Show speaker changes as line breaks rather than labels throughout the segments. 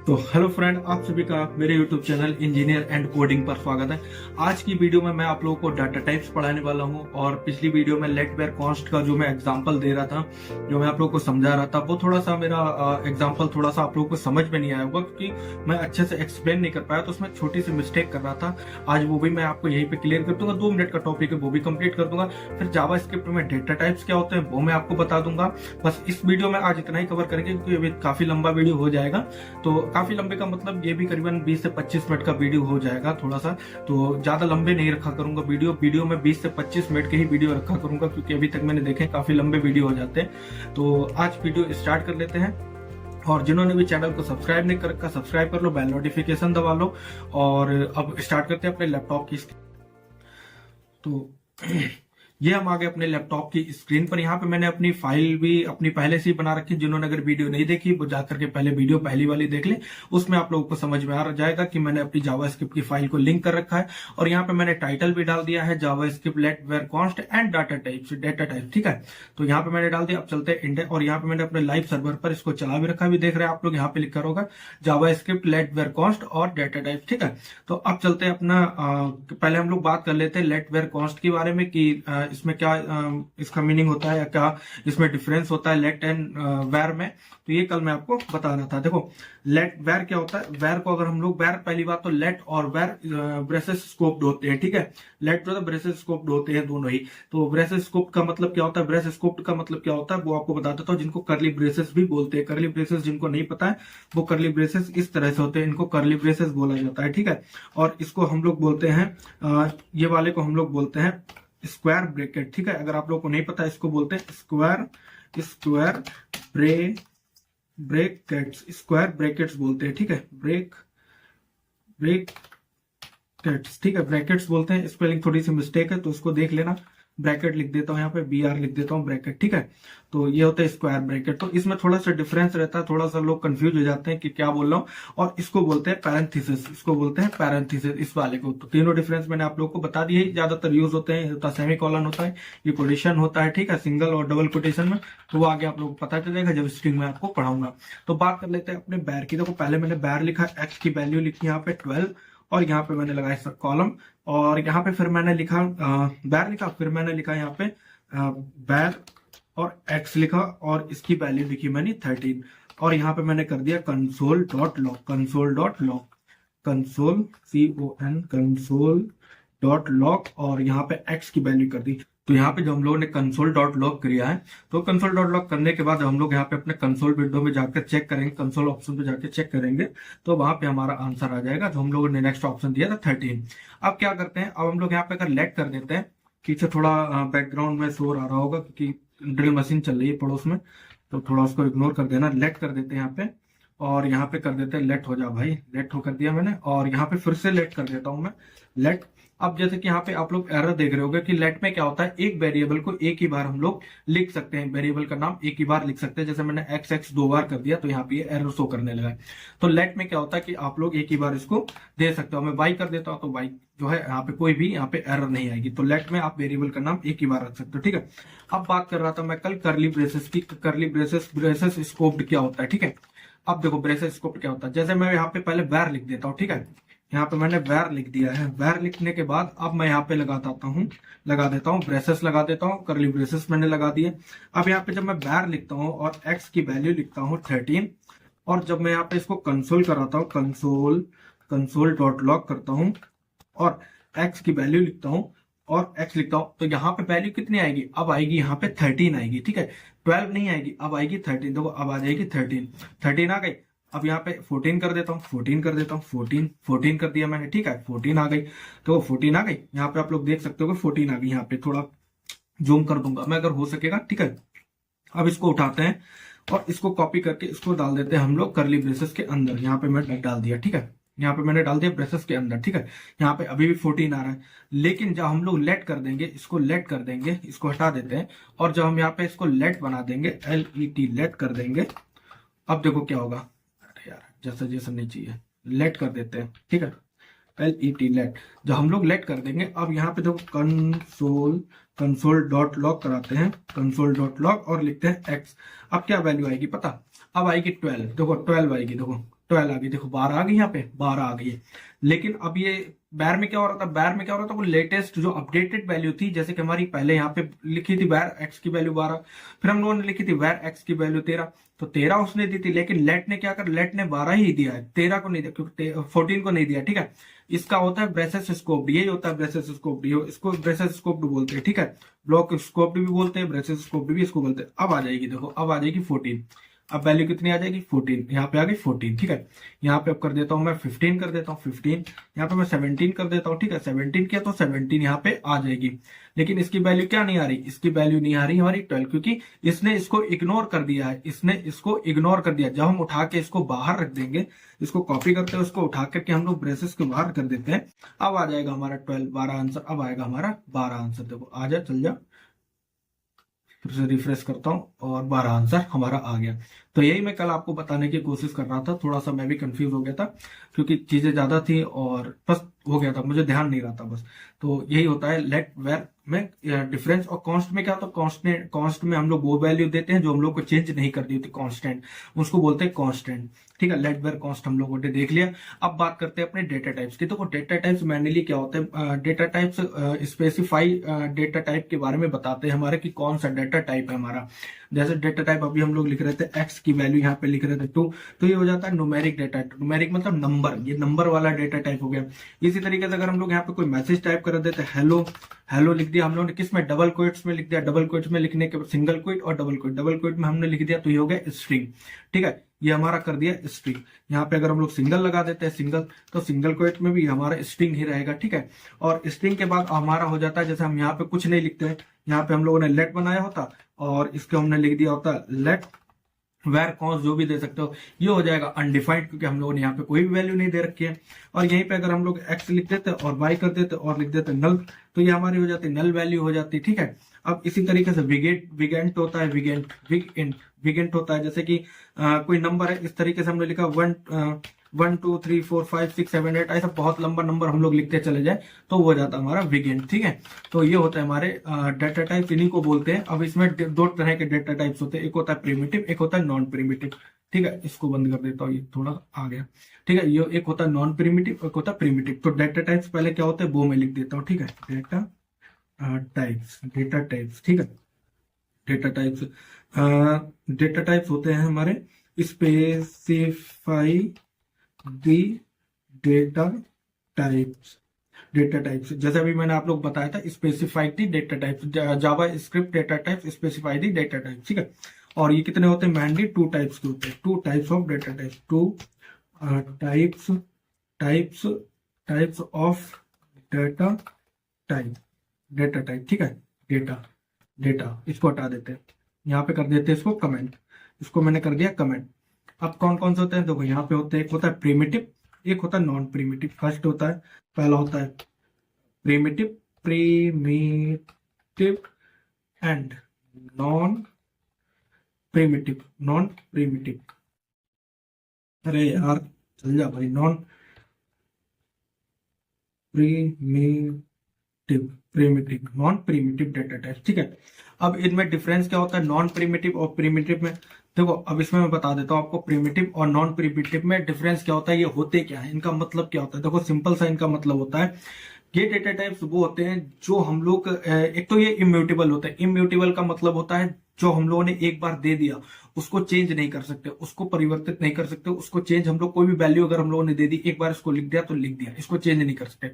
तो hello friend, आप सभी का मेरे YouTube channel engineer and coding पर स्वागत है। आज की वीडियो में मैं आप लोगों को डाटा टाइप्स पढ़ाने वाला हूं और पिछली वीडियो में लेट वेयर कॉन्स्ट का जो मैं एग्जांपल दे रहा था, जो मैं आप लोगों को समझा रहा था, वो थोड़ा सा मेरा एग्जांपल थोड़ा सा आप लोगों को समझ में नहीं आया होगा क्योंकि मैं अच्छे से एक्सप्लेन नहीं कर पाया, तो उसमें छोटी सी मिस्टेक कर रहा था। आज वो भी मैं आपको यहीं पे क्लियर कर दूंगा। 2 मिनट का टॉपिक है, वो भी कंप्लीट कर दूंगा। फिर जावास्क्रिप्ट में डेटा टाइप्स क्या होते हैं वो मैं आपको बता दूंगा। बस इस वीडियो में आज इतना ही कवर करेंगे क्योंकि अभी काफी लंबा वीडियो हो जाएगा। तो काफी लंबे का मतलब ये भी करीबन 20 से 25 मिनट का वीडियो हो जाएगा थोड़ा सा। तो ज्यादा लंबे नहीं रखा करूंगा वीडियो में 20 से 25 मिनट के ही वीडियो रखा करूंगा क्योंकि अभी तक मैंने देखे काफी लंबे वीडियो हो जाते हैं। तो आज वीडियो स्टार्ट कर लेते हैं। और जिन्होंने भी चैनल को सब्सक्राइब नहीं कर रखा, सब्सक्राइब कर लो, बेल नोटिफिकेशन दबा लो। और अब स्टार्ट करते हैं अपने लैपटॉप की। तो ये हम आ गए अपने लैपटॉप की स्क्रीन पर। यहाँ पे मैंने अपनी फाइल भी अपनी पहले से ही बना रखी है। जिन्होंने अगर वीडियो नहीं देखी वो जाकर के पहले वीडियो पहली वाली देख ले, उसमें आप लोगों को समझ में आ जाएगा कि मैंने अपनी जावास्क्रिप्ट की फाइल को लिंक कर रखा है। और यहाँ पे मैंने टाइटल भी डाल दिया है, JavaScript let var const and data type, ठीक है। तो यहाँ पे मैंने डाल दिया। अब चलते हैं इंडेक्स, और यहाँ पे मैंने अपने लाइव सर्वर पर इसको चला भी रखा, भी देख रहे हैं आप लोग, यहाँ पे लिखा होगा जावास्क्रिप्ट लेट वेयर कॉन्स्ट और डाटा टाइप, ठीक है। तो अब चलते हैं अपना पहले हम लोग बात कर लेते हैं लेट वेयर कॉन्स्ट के बारे में कि इसमें क्या इसका मीनिंग होता है या क्या इसमें डिफरेंस होता है लेट एंड वेर में। तो ये कल मैं आपको बता रहा था। देखो लेट वेर क्या होता है। वेर को अगर हम लोग वेर, पहली बात तो लेट और वेर ब्रेसेस स्कोप्ड होते हैं, ठीक है। लेट जो है ब्रेसेस स्कोप्ड होते हैं दोनों ही। तो ब्रेसेस स्कोप्ड का मतलब क्या होता है, ब्रेस स्कोप्ड का मतलब क्या होता है वो आपको बता देता हूँ। जिनको करली ब्रेसेस भी बोलते हैं, करली ब्रेसेस जिनको नहीं पता है वो करली ब्रेसेस इस तरह से होते हैं, इनको करली ब्रेसेस बोला जाता है, ठीक है। और इसको हम लोग बोलते हैं ये वाले को हम लोग बोलते हैं स्क्वायर ब्रैकेट, ठीक है। अगर आप लोग को नहीं पता इसको बोलते हैं स्क्वायर ब्रैकेट्स, स्क्वायर ब्रैकेट्स बोलते हैं, ठीक है। ब्रैकेट्स, ठीक है, ब्रैकेट्स बोलते हैं। स्पेलिंग थोड़ी सी मिस्टेक है तो उसको देख लेना। ब्रैकेट लिख देता हूँ यहाँ पे, BR लिख देता हूँ, ब्रैकेट, ठीक है। तो ये होता है स्क्वायर ब्रैकेट। तो इसमें थोड़ा सा डिफरेंस रहता है, थोड़ा सा लोग कंफ्यूज हो जाते हैं कि क्या बोल रहा हूँ। और इसको बोलते हैं पैरेंथेसिस, इसको बोलते हैं पैरेंथेसिस, इस वाले को। तो तीनों डिफरेंस मैंने आप लोगों को बता दिए। ज्यादातर यूज होते हैं, होता सेमी कॉलन होता है, ये कोटेशन होता है, ठीक है, सिंगल और डबल कोटेशन में। तो वो आगे आप लोगों को पता चलेगा जब स्ट्रिंग में आपको पढ़ाऊंगा। तो बात कर लेते हैं अपने बैर की। देखो पहले मैंने बैर लिखा, एक्स की वैल्यू लिखी यहाँ पे 12, और यहाँ पे मैंने लगाया कॉलम, और यहाँ पे फिर मैंने लिखा बैर लिखा, फिर मैंने लिखा यहाँ पे बैर और एक्स लिखा, और इसकी वैल्यू लिखी मैंने 13। और यहाँ पे मैंने कर दिया console dot log, console dot log, और यहाँ पे एक्स की वैल्यू कर दी। तो यहाँ पे जब हम लोगों ने कंसोल डॉट लॉग किया है, तो कंसोल डॉट लॉग करने के बाद हम लोग यहाँ पे अपने कंसोल विंडो में जाकर चेक करेंगे, कंसोल ऑप्शन पे जाकर चेक करेंगे, तो वहां पे हमारा आंसर आ जाएगा। जो हम लोगों ने नेक्स्ट ऑप्शन दिया था 13। अब क्या करते हैं, अब हम लोग यहाँ पे अगर लेट कर देते हैं, पीछे थोड़ा बैकग्राउंड में शोर आ रहा होगा क्योंकि ड्रिल मशीन चल रही है पड़ोस में, तो थोड़ा उसको इग्नोर कर देना। लेट कर देते हैं यहाँ पे, और यहाँ पे कर देते हैं लेट हो जा भाई, लेट हो कर दिया मैंने, और यहाँ पे फिर से लेट कर देता हूं मैं, लेट। अब जैसे कि यहाँ पे आप लोग एरर देख रहे होंगे कि लेट में क्या होता है, एक वेरिएबल को एक ही बार हम लोग लिख सकते हैं, वेरिएबल का नाम एक ही बार लिख सकते हैं। जैसे मैंने x 2 बार कर दिया तो यहाँ पे ये एरर शो करने लगा है। तो लेट में क्या होता है कि आप लोग एक ही बार इसको दे सकते हो। मैं y कर देता हूँ तो y जो है यहाँ पे कोई भी यहाँ पे एरर नहीं आएगी। तो लेट में आप वेरिएबल का नाम एक ही बार रख सकते हो, ठीक है। अब बात कर रहा था मैं कल करली ब्रेसेस की। करली ब्रेसेस स्कोप्ड क्या होता है, ठीक है। अब देखो ब्रेसेस स्कोप्ड क्या होता है, जैसे मैं यहाँ पे पहले वैर लिख देता हूँ, ठीक है। यहाँ पे मैंने वैर लिख दिया है। वैर लिखने के बाद अब मैं यहाँ पे लगा देता हूँ ब्रेसेस लगा देता हूँ, करली ब्रेसेस मैंने लगा दिए। अब यहाँ पे जब मैं वैर लिखता हूँ और एक्स की वैल्यू लिखता हूँ 13, और जब मैं यहाँ पे इसको कंसोल कराता हूँ, कंसोल डॉट लॉग करता हूँ, और एक्स की वैल्यू लिखता हूँ और एक्स लिखता हूँ, तो यहाँ पे वैल्यू कितनी आएगी, अब आएगी यहाँ पे 13 आएगी, ठीक है। 12 नहीं आएगी, अब आएगी 13। देखो अब आ जाएगी 13 आ गई। अब यहाँ पे 14 कर देता हूँ, 14 कर दिया मैंने, ठीक है। 14 आ गई, तो 14 आ गई। यहाँ पे आप लोग देख सकते हो कि 14 आ गई। यहाँ पे थोड़ा जूम कर दूंगा मैं अगर हो सकेगा, ठीक है। अब इसको उठाते हैं और इसको कॉपी करके इसको डाल देते हैं हम लोग करली ब्रेसेस के अंदर। यहाँ पे मैं डाल दिया, ठीक है। यहाँ पे मैंने डाल दिया ब्रेसेस के अंदर, ठीक है। यहाँ पे अभी भी 14 आ रहा है, लेकिन जब हम लोग लेट कर देंगे, इसको लेट कर देंगे, इसको हटा देते हैं, और जब हम यहाँ पे इसको लेट बना देंगे, LET लेट कर देंगे, अब देखो क्या होगा। अरे यार जैसा नहीं चाहिए, लेट कर देते हैं, ठीक है। LET लेट, जब हम लोग लेट कर देंगे, अब यहाँ पे देखो कंसोल डॉट लॉग कराते हैं, कंसोल डॉट लॉग, और लिखते हैं एक्स। अब क्या वैल्यू आएगी पता, अब आएगी 12। देखो 12 आएगी, देखो 12 आ गई, देखो 12 आ गई, यहाँ पे 12 आ गई है। लेकिन अब ये बैर में क्या हो रहा था, बैर में क्या हो रहा था, वो लेटेस्ट जो अपडेटेड वैल्यू थी, जैसे कि हमारी पहले यहाँ पे लिखी थी वैर एक्स की वैल्यू 12, फिर हम लोगों ने लिखी थी वैर एक्स की वैल्यू 13, तो 13 उसने दी थी। लेकिन लेट ने क्या कर, लेट ने 12 ही दिया है, 13 को नहीं दिया, क्योंकि 14 को नहीं दिया, ठीक है। इसका होता है ब्रेसेस स्कोप्ड, यही होता है ब्रेसेस स्कोप्ड, इसको ब्रेसेस स्कोप्ड बोलते हैं, ठीक है। ब्लॉक स्कोप्ड भी बोलते हैं, ब्रेसेस स्कोप्ड भी इसको बोलते हैं। अब आ जाएगी, देखो अब आ जाएगी 14, अब वैल्यू कितनी आ जाएगी 14, यहाँ पे आ गई 14, ठीक है। यहाँ पे अब कर देता हूँ मैं 15 कर देता हूँ 15, यहाँ पे मैं 17 कर देता हूँ, ठीक है। 17 किया तो 17 यहाँ पे आ जाएगी। लेकिन इसकी वैल्यू क्या नहीं आ रही, इसकी वैल्यू नहीं आ रही हमारी 12, क्योंकि इसने इसको इग्नोर कर दिया है, इसने इसको इग्नोर कर दिया। जब हम उठा के इसको बाहर रख देंगे, इसको कॉपी करते हैं, उसको उठा करके हम लोग ब्रेसेस के बाहर कर देते हैं, अब आ जाएगा हमारा 12, 12 आंसर, अब आएगा हमारा 12 आंसर। देखो आ जा, चल जा, फिर से रिफ्रेश करता हूँ और 12 आंसर हमारा आ गया। तो यही मैं कल आपको बताने की कोशिश कर रहा था, थोड़ा सा मैं भी कंफ्यूज हो गया था क्योंकि चीजें ज्यादा थी और बस हो गया था, मुझे ध्यान नहीं रहा था बस। तो यही होता है लेट वेर में डिफरेंस। और कॉन्स्ट में क्या होता है, कॉन्स्टेंट, कॉन्स्ट में हम लोग वो वैल्यू देते हैं जो हम लोग को चेंज नहीं करनी होती, कॉन्स्टेंट, उसको बोलते हैं कॉन्स्टेंट, ठीक है। लेट वेर कॉन्स्ट हम लोगों ने देख लिया। अब बात करते हैं अपने डेटा टाइप्स की। तो डेटा टाइप्स मैनुअली क्या होते हैं, data types specify data type के बारे में बताते हैं हमारे कि कौन सा डेटा टाइप है हमारा। जैसे डेटा टाइप अभी हम लोग लिख रहे थे एक्स की वैल्यू यहाँ पे लिख रहे थे 2, तो ये हो जाता है न्यूमेरिक डेटा, न्यूमेरिक मतलब नंबर, ये नंबर वाला डेटा टाइप हो गया। इसी तरीके से अगर हम लोग यहाँ पे कोई मैसेज टाइप कर देते हैं, हेलो हेलो लिख दिया हम लोग ने, किस में, डबल कोट्स में लिख दिया, डबल कोट्स में लिखने के बाद सिंगल कोट और डबल कोट, डबल कोट में हमने लिख दिया तो ये हो गया स्ट्रिंग, ठीक है। ये हमारा कर दिया स्ट्रिंग। यहाँ पे अगर हम लोग सिंगल लगा देते हैं, सिंगल, तो सिंगल कोट में भी हमारा स्ट्रिंग ही रहेगा, ठीक है। और स्ट्रिंग के बाद हमारा हो जाता है, जैसे हम यहाँ पे कुछ नहीं लिखते हैं, यहाँ पे हम लोगों ने लेट बनाया होता और इसको हमने लिख दिया होता लेट वेर कॉन्स्ट, जो भी दे सकते हो, ये हो जाएगा अनडिफाइंड, क्योंकि हम लोगों ने यहाँ पे कोई भी वैल्यू नहीं दे रखी है। और यहीं पे अगर हम लोग एक्स लिख देते और वाई कर देते और लिख देते नल, तो ये हमारी हो जाती नल वैल्यू हो जाती, ठीक है। अब इसी तरीके से विगेंट होता है, विगेंट होता है, जैसे कि कोई नंबर है, इस तरीके से हमने लिखा 1 2 3 4 5 6 7 8, ऐसा बहुत लंबा नंबर हम लोग लिखते चले जाए तो वो हो जाता है हमारा विगेंट, ठीक है। तो ये होता है हमारे डेटा टाइप, इन्हीं को बोलते हैं। अब इसमें दो तरह के डेटा टाइप्स होते हैं, एक होता है प्रिमिटिव, एक होता है नॉन प्रिमिटिव, ठीक है। इसको बंद कर देता हूँ, ये थोड़ा आ गया, ठीक है। ये एक होता है नॉन प्रिमिटिव, एक होता है प्रिमिटिव। तो डेटा टाइप्स पहले क्या होते हैं वो मैं लिख देता हूँ, ठीक है। डेटा टाइप्स, ठीक है। डेटा टाइप्स होते हैं हमारे स्पेसिफाई दी डेटा टाइप्स जैसे अभी मैंने आप लोग बताया था, स्पेसिफाई दी डेटा टाइप्स, जावा स्क्रिप्ट डेटा टाइप्स, स्पेसिफाई दी डेटा टाइप्स, ठीक है। और ये कितने होते हैं, मैनली 2 टाइप्स के होते हैं, 2 types of data types, 2 types of data type, ठीक है। डेटा इसको हटा देते हैं, यहाँ पे कर देते हैं इसको कमेंट, इसको मैंने कर दिया कमेंट। अब कौन कौन से होते हैं, देखो यहाँ पे होते हैं, एक होता है प्रिमिटिव, एक होता है नॉन प्रिमिटिव। फर्स्ट होता है, पहला होता है प्रिमिटिव एंड नॉन प्रिमिटिव। अरे यार चल जा भाई, नॉन प्रिमिटिव डेटा टाइप, ठीक है। अब इनमें डिफरेंस क्या होता है नॉन प्रिमिटिव और प्रिमिटिव में, देखो अब इसमें मैं बता देता हूँ आपको प्रिमिटिव और नॉन प्रिमिटिव में डिफरेंस क्या होता है, ये होते क्या है, इनका मतलब क्या होता है। देखो सिंपल सा इनका मतलब होता है, ये डेटा टाइप्स वो होते हैं जो हम लोग, एक तो ये इम्यूटेबल होता है। इम्यूटेबल का मतलब होता है जो हम लोगों ने एक बार दे दिया उसको चेंज नहीं कर सकते, उसको परिवर्तित नहीं कर सकते, उसको चेंज हम लोग कोई भी वैल्यू अगर हम लोगों ने दे दी, एक बार इसको लिख दिया तो लिख दिया, इसको चेंज नहीं कर सकते।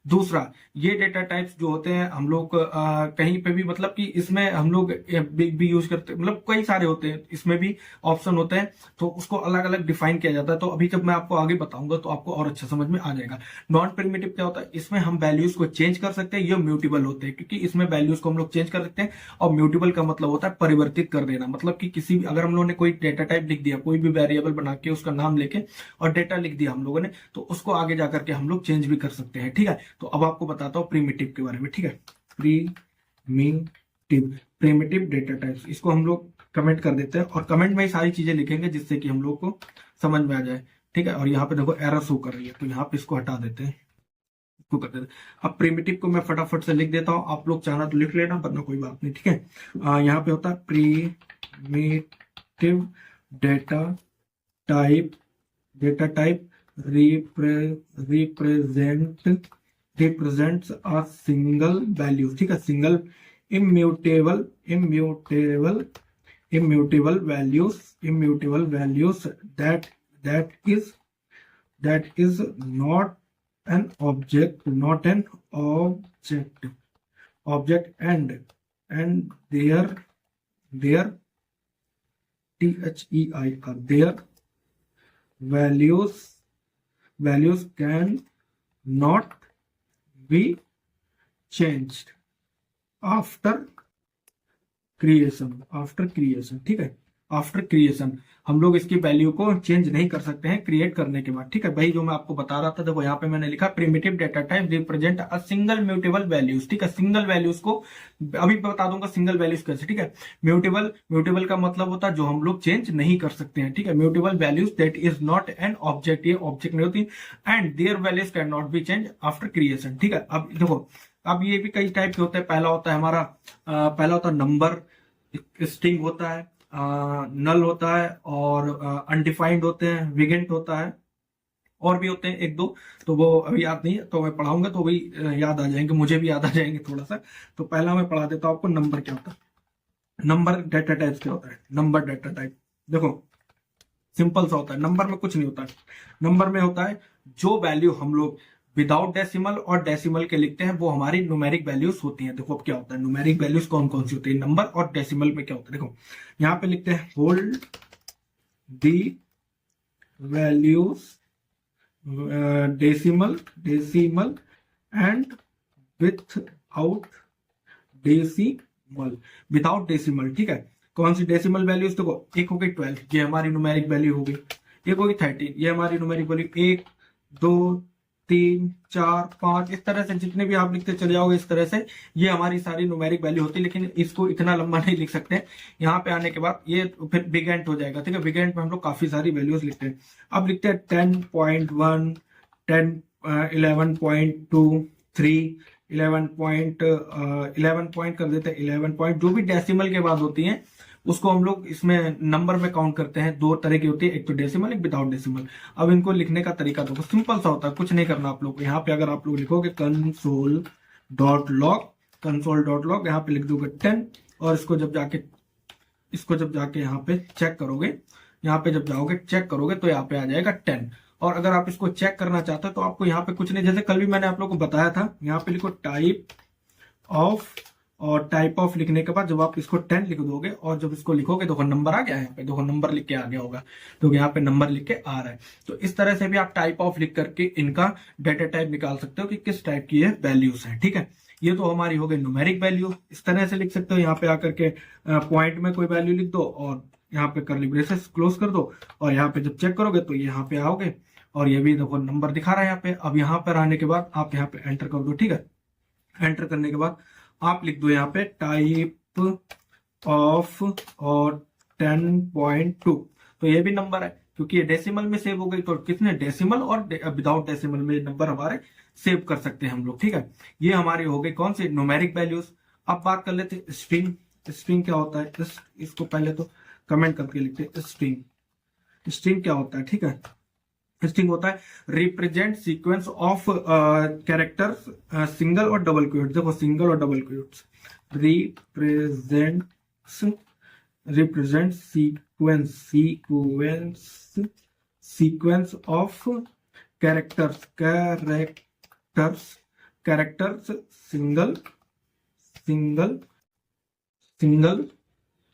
दूसरा, ये डेटा टाइप्स जो होते हैं हम लोग कहीं पे भी, मतलब कि इसमें हम लोग भी यूज करते, मतलब कई सारे होते हैं, इसमें भी ऑप्शन होते हैं, तो उसको अलग अलग डिफाइन किया जाता है। तो अभी जब मैं आपको आगे बताऊंगा तो आपको और अच्छा समझ में आ जाएगा। नॉन प्रिमिटिव क्या होता है, इसमें हम वैल्यूज को चेंज कर सकते हैं, ये म्यूटेबल होते हैं, क्योंकि इसमें वैल्यूज को हम लोग चेंज कर सकते हैं। और म्यूटेबल का मतलब होता है परिवर्तित कर देना, मतलब कि किसी भी, अगर हम लोगों ने कोई डेटा टाइप लिख दिया, कोई भी वेरिएबल बना के उसका नाम लेके और डेटा लिख दिया हम लोगों ने, तो उसको आगे जाकर के हम लोग चेंज भी कर सकते हैं, ठीक है। तो अब आपको बताता हूँ प्रिमिटिव के बारे में, ठीक है। प्रिमिटिव डेटा टाइप्स, इसको हम लोग कमेंट कर देते हैं और कमेंट में ही सारी चीजें लिखेंगे जिससे कि हम लोग को समझ में आ जाए, ठीक है। और यहाँ पे देखो एरर शो कर रही है, तो यहाँ पे इसको हटा देते हैं, इसको कर देते हैं। अब प्रिमिटिव को मैं फटाफट से लिख देता हूँ, आप लोग चाहना तो लिख लेना, वरना कोई बात नहीं, ठीक है। यहाँ पे होता है primitive data type data type represents a single value, ठीक है, single immutable immutable immutable values that is not an object and their their values can not be changed after creation, ठीक है, आफ्टर क्रिएशन हम लोग इसकी value को change नहीं कर सकते हैं क्रिएट करने के बाद, ठीक है। भाई जो मैं आपको बता रहा था, देखो यहाँ पे मैंने लिखा primitive data type represent a single mutable values, ठीक है। सिंगल वैल्यूज को अभी बता दूंगा सिंगल वैल्यूज कैसे, ठीक है। म्यूटेबल का मतलब होता है जो हम लोग चेंज नहीं कर सकते हैं, ठीक है। Mutable values that is not an object, ये ऑब्जेक्ट नहीं होती, and there values can not be change after creation, ठीक है। अब देखो, अब ये भी कई टाइप के होते हैं। पहला होता है हमारा पहला होता है नंबर, स्ट्रिंग होता है, नल होता है, और अनडिफाइंड होते हैं, विगेंट होता है, और भी होते हैं एक दो, तो वो अभी याद नहीं है, तो मैं पढ़ाऊंगा तो वही याद आ जाएंगे, मुझे भी याद आ जाएंगे थोड़ा सा। तो पहला मैं पढ़ा देता हूं आपको नंबर क्या होता है। नंबर डेटा टाइप क्या होता है। नंबर डेटा टाइप देखो सिंपल सा होता है, नंबर में कुछ नहीं होता है। नंबर में होता है जो वैल्यू हम लोग विदाउट डेसिमल और डेसिमल के लिखते हैं वो हमारी न्यूमेरिक वैल्यूज होती हैं। देखो अब क्या होता है, न्यूमेरिक वैल्यूज कौन कौन सी होती है, नंबर और डेसिमल में क्या होता है। देखो यहाँ पे लिखते हैं hold the values decimal and without decimal, ठीक है। कौन सी डेसिमल वैल्यूज, देखो एक हो गई 12, ये हमारी न्यूमेरिक वैल्यू हो गई। एक होगी 13, ये हमारी न्यूमेरिक वैल्यू। 1 2 3 4 5 इस तरह से जितने भी आप लिखते चले जाओगे, इस तरह से ये हमारी सारी न्यूमेरिक वैल्यू होती है। लेकिन इसको इतना लंबा नहीं लिख सकते, यहाँ पे आने के बाद ये फिर बिगेंट हो जाएगा, ठीक है। बिगेंट में हम लोग काफी सारी वैल्यूज लिखते हैं। अब लिखते हैं 10.1 11.2 3 11 पॉइंट कर देते हैं 11 पॉइंट। जो भी डेसिमल के बाद होती हैं उसको हम लोग इसमें नंबर में काउंट करते हैं। दो तरह की होती है, एक तो डेसिमल, एक विदाउट डेसिमल। अब इनको लिखने का तरीका तो सिंपल सा होता है, कुछ नहीं करना आप लोग को। यहाँ पे अगर आप लोग लिखोगे कंसोल डॉट लॉग, यहाँ पे लिख दोगे 10, और इसको जब जाके यहाँ पे चेक करोगे, यहाँ पे जब जाओगे चेक करोगे तो यहाँ पे आ जाएगा 10। और अगर आप इसको चेक करना चाहते हो तो आपको यहाँ पे कुछ नहीं, जैसे कल भी मैंने आप लोग को बताया था, यहाँ पे लिखो टाइप ऑफ, और टाइप ऑफ लिखने के बाद जब आप इसको 10 लिख दोगे और जब इसको लिखोगे देखो नंबर आ गया है, यहाँ पे देखो नंबर लिख के आ गया होगा, तो यहाँ पे नंबर लिख के आ रहा है। तो इस तरह से भी आप टाइप ऑफ लिख करके इनका डेटा टाइप निकाल सकते हो कि किस टाइप की ये वैल्यूज है, ठीक है। ये तो हमारी हो गई न्यूमेरिक वैल्यू। इस तरह से लिख सकते हो, यहाँ पे आकर के पॉइंट में कोई वैल्यू लिख दो और यहाँ पे कर्ली ब्रेसेस क्लोज कर दो, और यहाँ पे जब चेक करोगे तो ये यहाँ पे आओगे, और ये भी देखो नंबर दिखा रहा है यहाँ पे। अब यहाँ पर आने के बाद आप यहाँ पे एंटर कर दो, ठीक है। एंटर करने के बाद आप लिख दो यहाँ पे टाइप ऑफ और 10.2, तो ये भी नंबर है क्योंकि ये डेसिमल में सेव हो गई। तो कितने डेसिमल और विदाउट डेसिमल में नंबर हमारे सेव कर सकते हैं हम लोग, ठीक है। ये हमारी हो गई कौन सी, न्यूमेरिक वैल्यूज। अब बात कर लेते हैं स्ट्रिंग। स्ट्रिंग क्या होता है, इसको पहले तो कमेंट करके लिखते हैं। स्ट्रिंग क्या होता है, ठीक है। स्ट्रिंग होता है represent sequence of characters, single और डबल क्वोट्स। देखो सिंगल और double quotes, represent sequence of characters single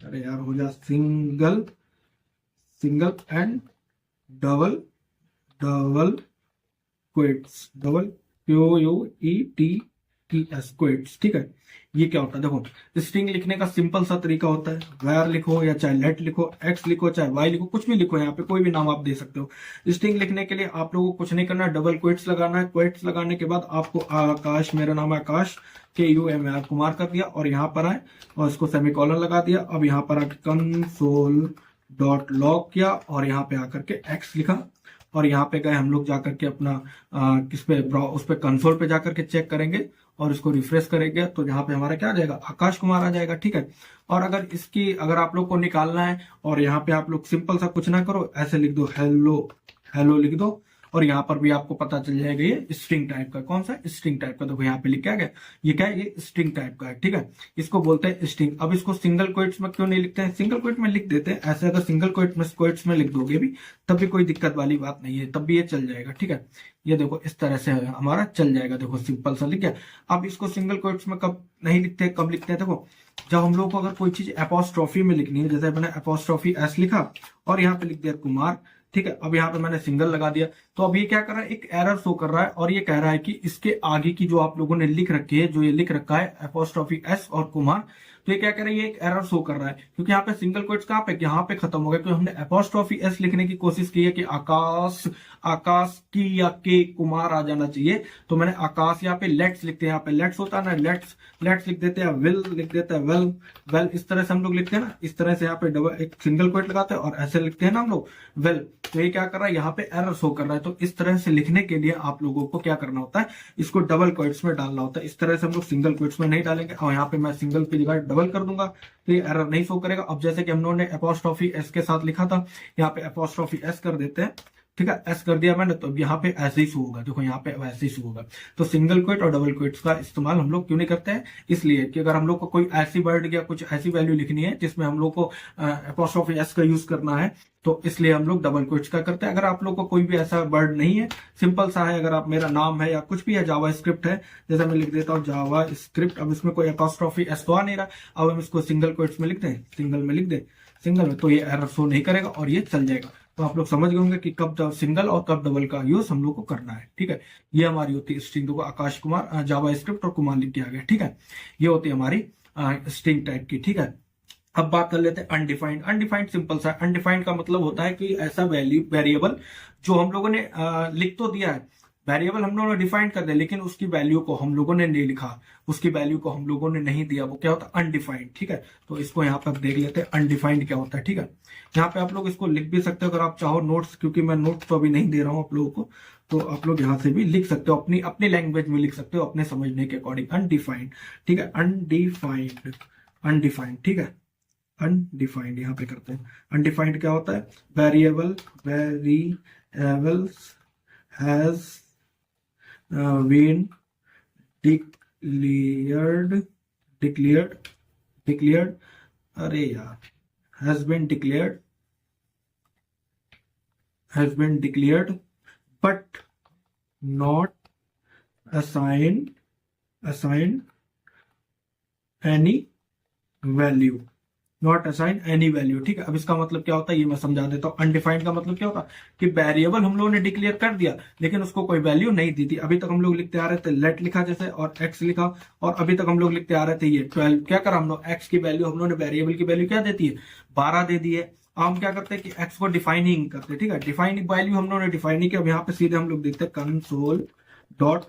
अरे यार हो जा single and double quotes, QUETS quotes, ठीक है। ये क्या होता है, देखो स्ट्रिंग लिखने का सिंपल सा तरीका होता है, वायर लिखो या चाहे लेट लिखो, एक्स लिखो चाहे वाई लिखो, कुछ भी लिखो, यहाँ पे कोई भी नाम आप दे सकते हो। स्ट्रिंग लिखने के लिए आप लोगों को कुछ नहीं करना, डबल क्वेट्स लगाना है। क्वेट्स लगाने के बाद आपको आकाश, मेरा नाम है आकाश, KUMAR कुमार कर दिया, और यहाँ पर आए और इसको सेमीकोलन लगा दिया। अब यहाँ पर आके कंसोल डॉट लॉग किया और यहाँ पे आकर के एक्स लिखा, और यहाँ पे गए हम लोग जाकर के अपना किस पे उस पे कंसोल पे जाकर के चेक करेंगे और इसको रिफ्रेश करेंगे तो यहाँ पे हमारा क्या आ जाएगा, आकाश कुमार आ जाएगा, ठीक है। और अगर आप लोग को निकालना है और यहाँ पे आप लोग सिंपल सा कुछ ना करो, ऐसे लिख दो हेलो हेलो लिख दो, और यहाँ पर भी आपको पता चल जाएगा ये स्ट्रिंग टाइप का। कौन सा? स्ट्रिंग टाइप का। देखो यहाँ पे लिखा गया, ये क्या है? ये स्ट्रिंग टाइप का है, ठीक है। इसको बोलते हैं स्ट्रिंग। अब इसको सिंगल कोट्स में क्यों नहीं लिखते हैं? सिंगल कोट में लिख देते हैं। ऐसे अगर सिंगल कोट्स में लिख दोगे भी तब भी कोई दिक्कत वाली बात नहीं है, तब भी ये चल जाएगा, ठीक है। ये देखो इस तरह से हमारा चल जाएगा। देखो सिंपल सा लिख गया। अब इसको सिंगल कोट्स में कब नहीं लिखते, कब लिखते हैं? देखो जब हम लोग को अगर कोई चीज एपोस्ट्रोफी में लिखनी है, जैसे मैंने एपोस्ट्रोफी एस लिखा और यहाँ पे लिख दिया कुमार, ठीक है। अब यहाँ पे मैंने सिंगल लगा दिया, तो अब ये क्या कर रहा है? एक एरर शो कर रहा है, और ये कह रहा है कि इसके आगे की जो आप लोगों ने लिख रखी है, जो ये लिख रखा है एपोस्ट्रोफी एस और कुमार, तो ये क्या कर रहा है? ये एक एरर शो कर रहा है, क्योंकि यहाँ पे सिंगल कोट्स कहाँ पे? यहाँ पे खत्म हो गया, क्योंकि हमने एपोस्ट्रोफी एस लिखने की कोशिश की है कि आकाश, आकाश की या के कुमार आ जाना चाहिए, तो मैंने आकाश यहाँ पे लेट्स लिखते हैं। यहाँ पे लेट्स होता है ना, लेट्स लेट्स लिख देते हैं, विल लिख देते हैं, वेल वेल, इस तरह से हम लोग लिखते हैं ना। इस तरह से यहाँ पे डबल एक सिंगल कोट लगाते हैं और ऐसे लिखते हैं ना हम लोग, वेल। तो ये क्या कर रहा है? यहाँ पे एरर शो कर रहा है। तो इस तरह से लिखने के लिए आप लोगों को क्या करना होता है? इसको डबल कोट्स में डालना होता है। इस तरह से हम लोग सिंगल कोट्स में नहीं डालेंगे, और यहाँ पे मैं सिंगल की जगह डबल कर दूंगा, तो ये एरर नहीं शो करेगा। अब जैसे कि हम लोगों ने एपोस्ट्रोफी एस के साथ लिखा था, यहाँ पे एपोस्ट्रोफी एस कर देते हैं, ठीक है। एस कर दिया मैंने, तो अब यहाँ पे ऐसे ही शो होगा। देखो यहाँ पे वैसे ही शो होगा। तो सिंगल कोट और डबल कोट्स का इस्तेमाल हम लोग क्यों नहीं करते हैं? इसलिए कि अगर हम लोग को कोई ऐसी वर्ड या कुछ ऐसी वैल्यू लिखनी है जिसमें हम लोग को एपोस्ट्रोफी एस का यूज करना है, तो इसलिए हम लोग डबल कोट्स का करते हैं। अगर आप लोग को कोई भी ऐसा वर्ड नहीं है, सिंपल सा है, अगर आप मेरा नाम है या कुछ भी है, जावा स्क्रिप्ट है, जैसे मैं लिख देता हूँ जावा स्क्रिप्ट, अब इसमें कोई एपोस्ट्रोफी एस तो आ नहीं रहा, अब हम इसको सिंगल कोट्स में लिख दें, सिंगल में लिख दे, सिंगल में, तो ये एरर शो नहीं करेगा और ये चल जाएगा। तो आप लोग समझ गए होंगे कि कब सिंगल और कब डबल का यूज हम लोग को करना है, ठीक है। ये हमारी होती है स्ट्रिंग। देखो आकाश कुमार जावा स्क्रिप्ट और कुमार लिख के आ गया, ठीक है। ये होती है हमारी स्ट्रिंग टाइप की, ठीक है। अब बात कर लेते हैं अनडिफाइंड। अनडिफाइंड सिंपल सा, अनडिफाइंड का मतलब होता है कि ऐसा वैल्यू वेरिएबल जो हम लोगों ने लिख तो दिया है, वेरिएबल हम लोगों ने डिफाइन कर दिया, लेकिन उसकी वैल्यू को हम लोगों ने नहीं लिखा, उसकी वैल्यू को हम लोगों ने नहीं दिया, वो क्या होता है? अनडिफाइंड, ठीक है। तो इसको यहाँ पर देख लेते हैं अनडिफाइंड क्या होता है, ठीक है। यहाँ पे आप लोग इसको लिख भी सकते हो अगर आप चाहो नोट्स, क्योंकि मैं नोट्स तो अभी नहीं दे रहा हूँ आप लोगों को, तो आप लोग यहाँ से भी लिख सकते हो, अपनी अपनी लैंग्वेज में लिख सकते हो, अपने समझने के अकॉर्डिंग। अनडिफाइंड, ठीक है। अनडिफाइंड, अनडिफाइंड, ठीक है। अनडिफाइंड यहाँ पे करते हैं। अनडिफाइंड क्या होता है? Variables has been declared, declared, अरे यार, has been declared but not assigned any value, not assign any value, ठीक है। अब इसका मतलब क्या होता है ये मैं समझा देता हूँ। अनडिफाइंड का मतलब क्या होता है कि वेरिएबल हम लोगों ने डिक्लेयर कर दिया लेकिन उसको कोई वैल्यू नहीं दी थी। अभी तक हम लोग लिखते आ रहे थे लेट लिखा जैसे, और एक्स लिखा, और अभी तक हम लोग लिखते आ रहे थे ये 12। क्या करा हम लोग? एक्स की वैल्यू हम लोगों ने, वेरिएबल की वैल्यू क्या देती है? 12 दे दी है। अब हम क्या करते हैं कि एक्स को डिफाइनिंग करते हैं, ठीक है। डिफाइनिंग वैल्यू हम लोगों ने डिफाइन नहीं किया, अब यहाँ पे सीधे हम लोग देखते हैं कंसोल डॉट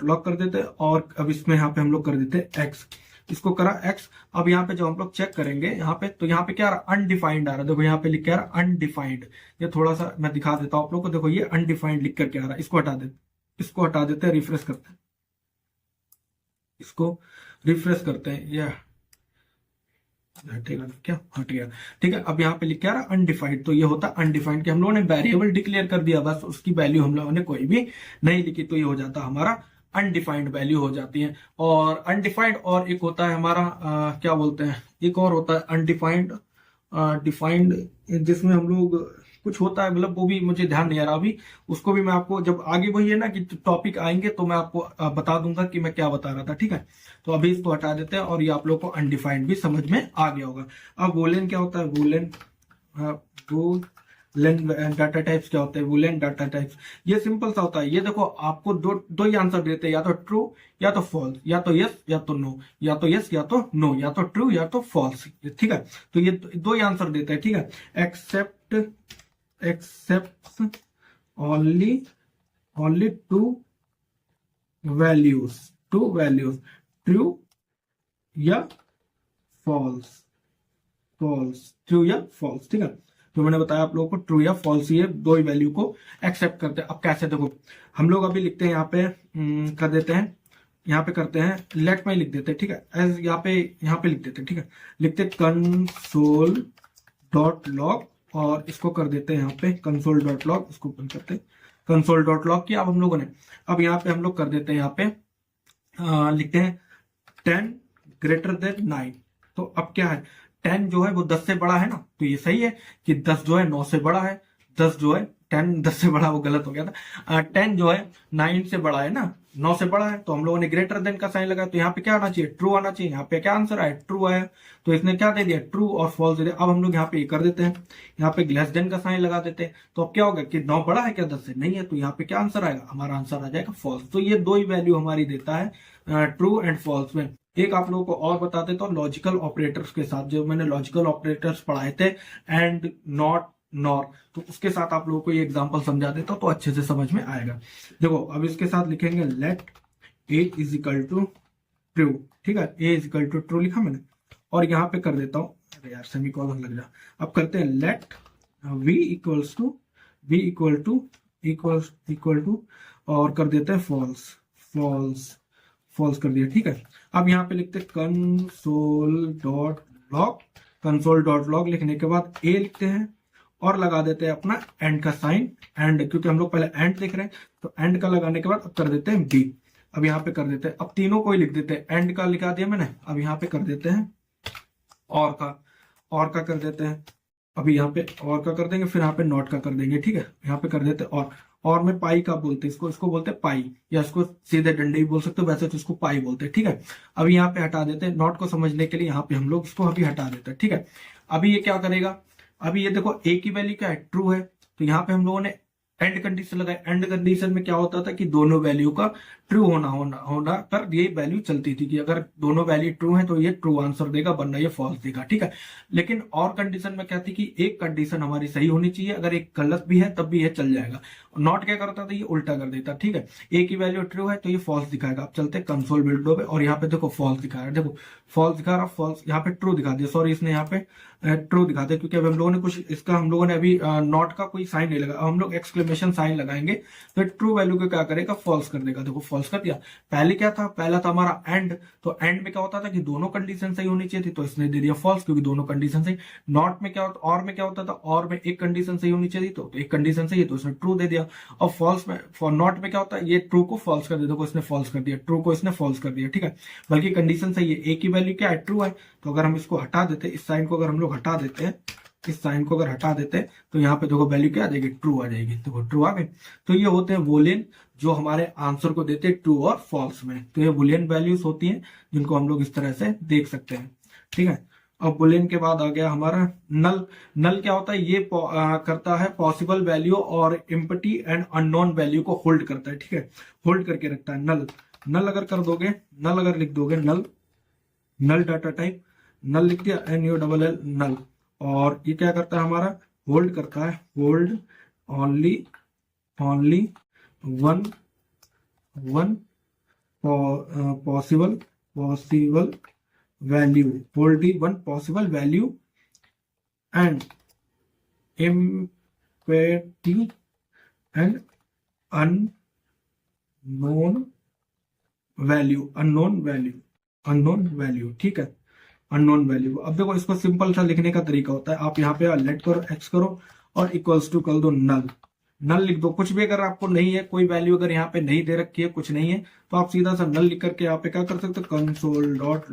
लॉग कर देते हैं, और अब इसमें यहाँ पे हम लोग कर देते हैं एक्स, इसको करा एक्स। अब यहाँ पे जब हम लोग चेक करेंगे यहाँ पे, तो यहाँ पे क्या आ रहा? अनडिफाइंड आ रहा है। देखो यहाँ पे लिख के आ रहा अनडिफाइंड। ये थोड़ा सा मैं दिखा देता हूँ आप लोग को। देखो ये अनडिफाइंड लिख करके आ रहा है, इसको हटा देते हैं, रिफ्रेश करते हैं, इसको रिफ्रेश करते हैं, ये हटेगा क्या? हट गया, ठीक है। अब यहाँ पे लिख के आ रहा अनडिफाइंड, तो ये होता है अनडिफाइंड कि हम लोगों ने वेरिएबल डिक्लेयर कर दिया, बस उसकी वैल्यू हम लोगों ने कोई भी नहीं लिखी, तो ये हो जाता हमारा अनडिफाइंड वैल्यू हो जाती है। और अनडिफाइंड, और एक होता है हमारा क्या बोलते हैं, एक और होता है अनडिफाइंड, डिफाइंड, जिसमें हम लोग कुछ होता है, मतलब वो भी मुझे ध्यान नहीं आ रहा अभी, उसको भी मैं आपको जब आगे वही है ना कि टॉपिक आएंगे तो मैं आपको बता दूंगा कि मैं क्या बता रहा था, ठीक है। तो अभी इसको हटा देते हैं, और ये आप लोग को अनडिफाइंड भी समझ में आ गया होगा। अब वूलेन क्या होता है? वूलेन डाटा टाइप्स क्या होते हैं? वूलेन डाटा टाइप्स, ये सिंपल सा होता है। ये देखो आपको दो ही आंसर देते हैं, या तो ट्रू या तो फॉल्स, या तो यस या तो नो, या तो यस या तो नो, या तो ट्रू या तो फॉल्स, ठीक है। तो ये दो ही आंसर देते हैं, ठीक है। Except only two values, true या फॉल्स, ट्रू या फॉल्स, ठीक है। तो मैंने बताया आप लोगों को ट्रू या फॉल्स, ये दो ही वैल्यू को एक्सेप्ट करते हैं। अब कैसे? देखो हम लोग अभी लिखते हैं यहाँ पे, कर देते हैं, यहाँ पे करते हैं लेट में लिख देते हैं, ठीक है। एज यहाँ पे लिख देते हैं, ठीक है। लिखते कंसोल डॉट लॉग और इसको कर देते हैं यहाँ पे कंसोल डॉट लॉग, इसको ओपन करते हैं, कंसोल डॉट लॉग किया अब हम लोगों ने। अब यहाँ पे हम लोग कर देते हैं, यहाँ पे लिखते हैं 10 ग्रेटर देन 9। तो अब क्या है, 10 जो है वो 10 से बड़ा है ना, तो ये सही है कि 10 जो है 9 से बड़ा है, 10 जो है 10 से बड़ा, वो गलत हो गया था। 10 जो है 9 से बड़ा है ना, 9 से बड़ा है, तो हम लोगों ने ग्रेटर देन का साइन लगाया, तो यहाँ पे क्या आना चाहिए, ट्रू आना चाहिए। यहाँ पे क्या आंसर आया, ट्रू आया, तो इसने क्या दे दिया, ट्रू और फॉल्स दे दिया। अब हम लोग यहाँ पे ये कर देते हैं, यहाँ पे लेस देन का साइन लगा देते हैं, तो अब क्या होगा कि 9 बड़ा है क्या 10 से, नहीं है, तो यहाँ पे क्या आंसर आएगा, हमारा आंसर आ जाएगा फॉल्स। तो ये दो ही वैल्यू हमारी देता है ट्रू एंड फॉल्स में। एक आप लोगों को और बता देता हूँ लॉजिकल ऑपरेटर्स के साथ, जो मैंने लॉजिकल ऑपरेटर्स पढ़ाए थे, एंड, नॉट, नॉर, तो उसके साथ आप लोगों को ये एग्जांपल समझा देता हूं तो अच्छे से समझ में आएगा। देखो अब इसके साथ लिखेंगे let A is equal to true, ठीक है, A is equal to true लिखा मैंने, और यहाँ पे कर देता हूँ, अरे यार सेमीकोलन लग जा। अब करते हैं let V equals to, V equal to और कर देते हैं फॉल्स, फॉल्स, फॉल्स कर दिया, ठीक है। अब यहाँ पे लिखते हैं console dot log, console dot log लिखने के बाद ए लिखते हैं और लगा देते हैं अपना एंड का साइन, एंड, क्योंकि हम लोग पहले एंड लिख रहे हैं, तो एंड का लगाने के बाद अब कर देते हैं बी। अब यहाँ पे कर देते हैं, अब तीनों को ही लिख देते हैं, एंड का लिखा दिया मैंने, अब यहाँ पे कर देते हैं और का कर देते हैं, अभी यहाँ पे और का कर देंगे, फिर यहाँ पे नॉट का कर देंगे, ठीक है। यहाँ पे कर देते हैं और में पाई का बोलते हैं इसको, इसको बोलते हैं पाई, या इसको सीधे डंडे भी बोल सकते हो, वैसे तो इसको पाई बोलते हैं, ठीक है। अभी यहाँ पे हटा देते हैं, नॉट को समझने के लिए यहाँ पे हम लोग इसको अभी हटा देते हैं, ठीक है। अभी ये क्या करेगा, अभी ये देखो ए की वैल्यू क्या है, ट्रू है, तो यहाँ पे हम लोगों ने एंड कंडीशन लगाई। एंड कंडीशन में क्या होता था कि दोनों वैल्यू का ट्रू होना पर ये वैल्यू चलती थी कि अगर दोनों वैल्यू ट्रू है तो ये ट्रू आंसर देगा, वरना ये फॉल्स देगा, ठीक है। लेकिन और कंडीशन में क्या थी कि एक कंडीशन हमारी सही होनी चाहिए, अगर एक गलत भी है तब भी ये चल जाएगा। नॉट क्या करता था, ये उल्टा कर देता, ठीक है। ए की वैल्यू ट्रू है तो ये फॉल्स दिखाएगा। अब चलते हैं कंसोल विंडो पे, और यहाँ पे देखो फॉल्स दिखा रहा है, देखो फॉल्स दिखा रहा, फॉल्स, यहाँ पे ट्रू दिखा दिया, सॉरी इसने यहाँ पे ट्रू दिखा दिया, क्योंकि अब हम लोगों ने कुछ इसका, हम लोगों ने अभी नॉट का कोई साइन नहीं लगा, हम लोग एक्सक्लेमेशन साइन लगाएंगे तो ट्रू वैल्यू को क्या करेगा, फॉल्स कर देगा। देखो फॉल्स कर दिया। पहले क्या था, पहला था हमारा एंड, तो एंड में क्या होता था कि दोनों कंडीशन सही होनी चाहिए थी, तो इसने दे दिया फॉल्स, क्योंकि दोनों कंडीशन सही। नॉट में क्या होता, और में क्या होता था, और में एक कंडीशन सही होनी चाहिए, तो एक कंडीशन सही है तो इसने ट्रू दे दिया। और फॉल्स में, फॉर नॉट में क्या होता है, ये ट्रू को फॉल्स कर दिया, देखो इसने फॉल्स कर दिया, ट्रू को इसने फॉल्स कर दिया, ठीक है। बल्कि कंडीशन सही है, ए की वैल्यू क्या है, ट्रू है, तो अगर हम इसको हटा देते, इस साइन को अगर हम लोग हटा देते हैं, इस साइन को अगर हटा देते हैं, तो यहाँ पे देखो वैल्यू क्या आ जाएगी, ट्रू आ जाएगी, देखो ट्रू आ गई। तो ये होते हैं बूलियन, जो हमारे आंसर को देते हैं ट्रू और फॉल्स में। तो ये बूलियन वैल्यूज होती हैं जिनको हम लोग इस तरह से देख सकते हैं, ठीक है। अब बुलियन के बाद आ गया हमारा नल। नल क्या होता है, ये करता है पॉसिबल वैल्यू और एम्प्टी एंड अननोन वैल्यू को होल्ड करता है, ठीक है, होल्ड करके रखता है। नल, नल अगर कर दोगे, नल अगर लिख दोगे, नल, नल डाटा टाइप, नल लिख दिया, NULL नल, और ये क्या करता है हमारा, होल्ड करता है, hold only one possible value, hold one possible value and empty and unknown value, ठीक है, अननोन वैल्यू। अब देखो इसको सिंपल सा लिखने का तरीका होता है, आप यहाँ पे लेट करो, एक्स करो और इक्वल्स टू कर दो नल, नल लिख दो। कुछ भी अगर आपको नहीं है, कोई वैल्यू अगर यहाँ पे नहीं दे रखी है, कुछ नहीं है, तो आप सीधा सा नल लिख करके यहाँ पे क्या कर सकते हो, कंसोल डॉट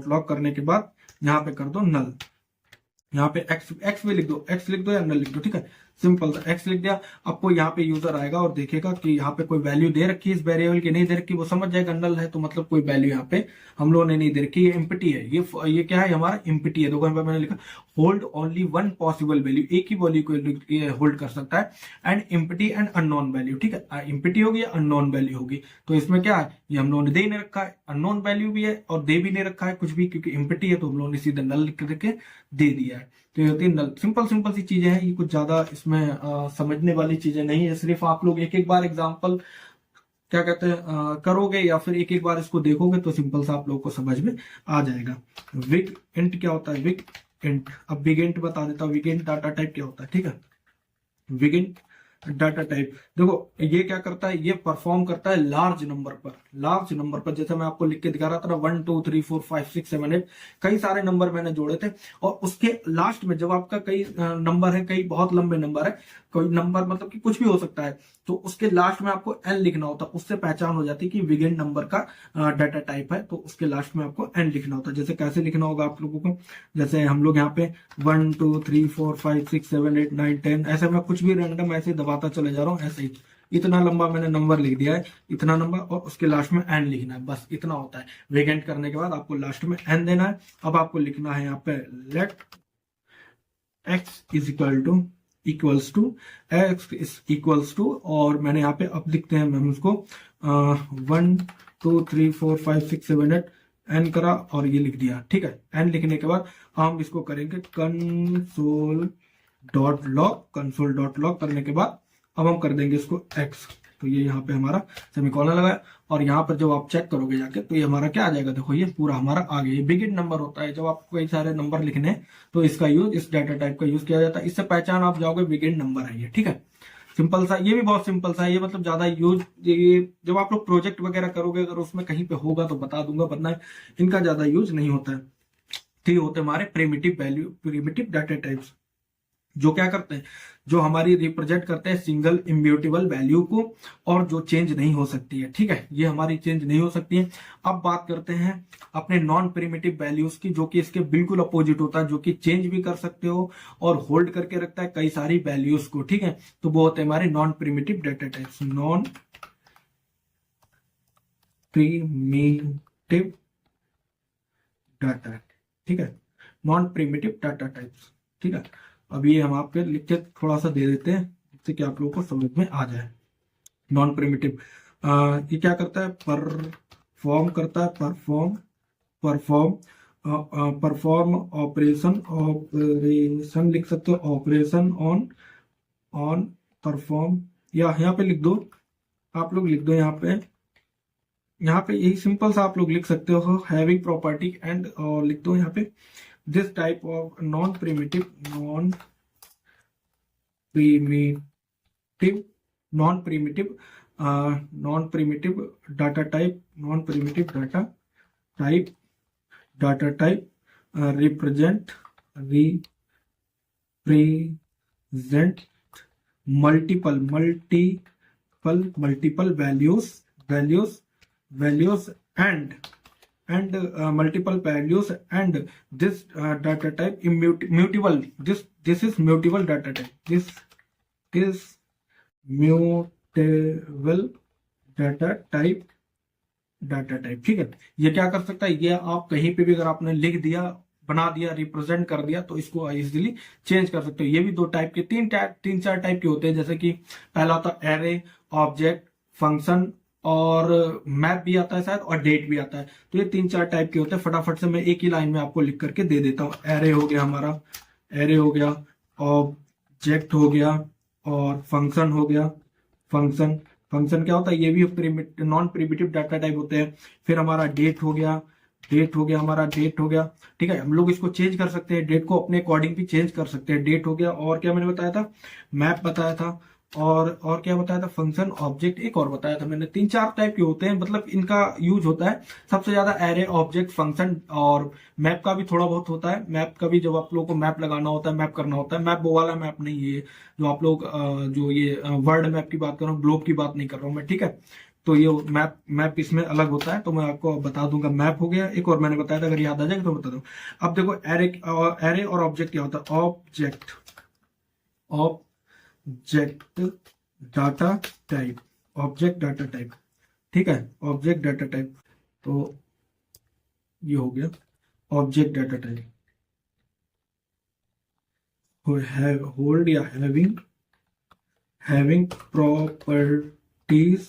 लॉग करने के बाद यहाँ पे कर दो नल, यहाँ पे एक्स भी लिख दो, एक्स लिख दो या नल लिख दो, ठीक है, सिंपल सा एक्स लिख दिया। आपको यहाँ पे यूजर आएगा और देखेगा कि यहाँ पे कोई वैल्यू दे रखी है इस वेरिएबल की, नहीं दे रखी, वो समझ जाएगा नल है, तो मतलब कोई वैल्यू यहाँ पे हम लोगों ने नहीं दे रखी, ये एम्प्टी है, ये क्या है, हमारा एम्प्टी है। देखो मैंने लिखा hold only one possible value, एक ही वैल्यू को होल्ड कर सकता है, and empty and unknown value, ठीक है, एम्प्टी होगी या अननोन वैल्यू होगी। तो इसमें क्या है, ये हम लोगों ने दे ही नहीं रखा है, अननोन वैल्यू भी है और दे भी नहीं रखा है कुछ भी, क्योंकि एम्प्टी है तो हम लोगों ने सीधा नल लिख करके दे दिया है। तो ये होती है नल। सिंपल सी चीजें हैं, ये कुछ ज्यादा इसमें समझने वाली चीजें नहीं है, सिर्फ आप लोग एक एक बार एग्जांपल क्या कहते हैं करोगे या फिर एक एक बार इसको देखोगे तो सिंपल सा आप लोगों को समझ में आ जाएगा। विग इंट क्या होता है, विग इंट, अब विग इंट बता देता हूँ, विग इंट डाटा टाइप क्या होता है, ठीक है। BigInt data type. देखो ये क्या करता है, ये परफॉर्म करता है लार्ज नंबर पर। जैसे मैं आपको लिख के दिखा रहा था ना, 1 2 3 4 5 6 7 8, कई सारे नंबर मैंने जोड़े थे, और उसके लास्ट में जब आपका कई नंबर है, कई बहुत लंबे नंबर है, कोई नंबर मतलब कि कुछ भी हो सकता है, तो उसके लास्ट में आपको एन लिखना होता है। उससे पहचान हो जाती है कि बिगिन नंबर का डाटा टाइप है, तो उसके लास्ट में आपको एन लिखना होता है। जैसे कैसे लिखना होगा आप लोगों को, जैसे हम लोग यहाँ पे 1 2 3 4 5 6 7 8 9 10, ऐसे मैं कुछ भी रैंडम ऐसे दबाता चले जा रहा हूँ, ऐसे ही इतना लंबा मैंने नंबर लिख दिया है, इतना नंबर, और उसके लास्ट में एन लिखना है, बस इतना होता है। वेकेंट करने के बाद आपको लास्ट में एन देना है। अब आपको लिखना है यहाँ पे let X is equals to X is equals to, और मैंने यहाँ पे अब लिखते हैं हम उसको 1 2 3 4 5 6 7 8 एन करा और ये लिख दिया, ठीक है। एन लिखने के बाद हम इसको करेंगे कंसोल डॉट लॉग करने के बाद अब हम कर देंगे इसको एक्स। तो ये यहाँ पे हमारा सेमीकोलन लगा है, और यहाँ पर जब आप चेक करोगे जाके तो ये हमारा क्या आ जाएगा, देखो ये पूरा हमारा आ गया। ये बिगिन नंबर होता है, जब आपको कई सारे नंबर लिखने हैं तो इसका यूज, इस डाटा टाइप का यूज किया जाता है। इससे पहचान आप जाओगे बिगिन नंबर है ये, ठीक है। सिंपल सा, ये भी बहुत सिंपल सा है ये, मतलब ज्यादा यूज, ये जब आप लोग प्रोजेक्ट वगैरह करोगे अगर उसमें कहीं पे होगा तो बता दूंगा, वरना इनका ज्यादा यूज नहीं होता है। तो ये होते हैं हमारे प्रिमिटिव डाटा टाइप्स, जो क्या करते हैं, जो हमारी रिप्रेजेंट करते हैं सिंगल इम्यूटेबल वैल्यू को, और जो चेंज नहीं हो सकती है, ठीक है। ये हमारी चेंज नहीं हो सकती है। अब बात करते हैं अपने नॉन प्रिमिटिव वैल्यूज की, जो कि इसके बिल्कुल अपोजिट होता है, जो कि चेंज भी कर सकते हो और होल्ड करके रखता है कई सारी वैल्यूज को, ठीक है। तो वो होते हैं हमारे non primitive data types, non primitive data, ठीक है, नॉन प्रिमिटिव डाटा टाइप्स, ठीक है। अब ये हम आपके लिख के थोड़ा सा दे देते हैं जिससे कि आप लोगों को समझ में आ जाए। नॉन प्रिमिटिव ये क्या करता है, परफॉर्म करता है, परफॉर्म ऑपरेशन लिख सकते हो, ऑपरेशन ऑन परफॉर्म, या यहाँ पे लिख दो, आप लोग लिख दो यहाँ पे यही सिंपल सा आप लोग लिख सकते हो, हैविंग प्रॉपर्टी एंड, और लिख दो यहाँ पे this type of non-primitive data type represent multiple values and multiple values, and this data type mutable, this is mutable data type, this is mutable data type, ठीक है। ये क्या कर सकता है, ये आप कहीं पे भी अगर आपने लिख दिया, बना दिया, रिप्रेजेंट कर दिया, तो इसको इजीली चेंज कर सकते हो। ये भी दो टाइप के, तीन चार टाइप के होते हैं, जैसे कि पहला होता है एरे, ऑब्जेक्ट, फंक्शन, और मैप भी आता है शायद, और डेट भी आता है। तो ये 3 4 टाइप के होते हैं। फटाफट से मैं एक ही लाइन में आपको लिख करके दे देता हूँ। एरे हो गया हमारा, एरे हो गया, ऑब्जेक्ट हो गया, और फंक्शन हो गया। फंक्शन क्या होता है, ये भी नॉन प्रिमिटिव डाटा टाइप होते हैं। फिर हमारा डेट हो गया, हमारा डेट हो गया, ठीक है। हम लोग इसको चेंज कर सकते हैं, डेट को अपने अकॉर्डिंग भी चेंज कर सकते हैं। डेट हो गया, और क्या मैंने बताया था, मैप बताया था, और क्या बताया था, फंक्शन, ऑब्जेक्ट, एक और बताया था मैंने। 3 4 टाइप के होते हैं, मतलब इनका यूज होता है सबसे ज्यादा एरे, ऑब्जेक्ट, फंक्शन, और मैप का भी थोड़ा बहुत होता है। मैप का भी जब आप लोगों को मैप लगाना होता है, मैप करना होता है, मैप वो वाला मैप नहीं है जो आप लोग जो ये वर्ल्ड मैप की बात कर रहा हूँ, ग्लोब की बात नहीं कर रहा हूँ मैं, ठीक है। तो ये मैप इसमें अलग होता है, तो मैं आपको बता दूंगा। मैप हो गया, एक और मैंने बताया था, अगर याद आ जाएगा तो बता दूं। अब देखो एरे और ऑब्जेक्ट क्या होता है, ऑब्जेक्ट डाटा टाइप, ठीक है, ऑब्जेक्ट डाटा टाइप। तो ये हो गया ऑब्जेक्ट डाटा टाइप, होल्ड या हैविंग प्रॉपर्टीज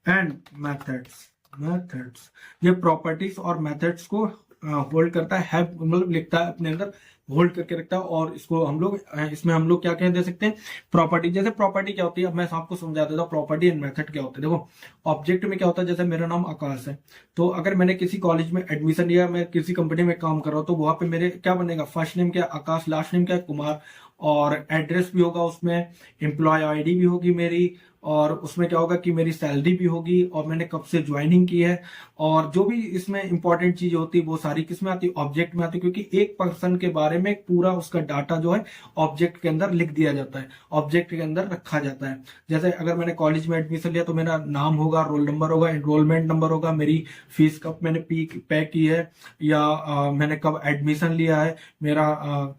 एंड मेथड्स। ये प्रॉपर्टीज और मेथड्स को होल्ड करता है, मतलब लिखता है अपने अंदर, होल्ड करके रखता है। और इसको हम लोग इसमें हम लोग क्या कह दे सकते हैं, प्रॉपर्टी। जैसे प्रॉपर्टी क्या होती है, अब मैं आपको समझा देता हूँ प्रॉपर्टी एंड मेथड क्या होता है। देखो ऑब्जेक्ट में क्या होता है, जैसे मेरा नाम आकाश है, तो अगर मैंने किसी कॉलेज में एडमिशन लिया, मैं किसी कंपनी में काम कर रहा हूँ, तो वहां पे मेरे क्या बनेगा, फर्स्ट नेम क्या आकाश, लास्ट नेम क्या कुमार, और एड्रेस भी होगा उसमें, एम्प्लॉय आईडी भी होगी मेरी, और उसमें क्या होगा कि मेरी सैलरी भी होगी और मैंने कब से ज्वाइनिंग की है, और जो भी इसमें इंपॉर्टेंट चीज होती है वो सारी किसमें आती है, ऑब्जेक्ट में आती है, क्योंकि एक पर्सन के बारे में पूरा उसका डाटा जो है ऑब्जेक्ट के अंदर लिख दिया जाता है, ऑब्जेक्ट के अंदर रखा जाता है। जैसे अगर मैंने कॉलेज में एडमिशन लिया तो मेरा नाम होगा, रोल नंबर होगा, एनरोलमेंट नंबर होगा, मेरी फीस कब मैंने पे की है, या मैंने कब एडमिशन लिया है, मेरा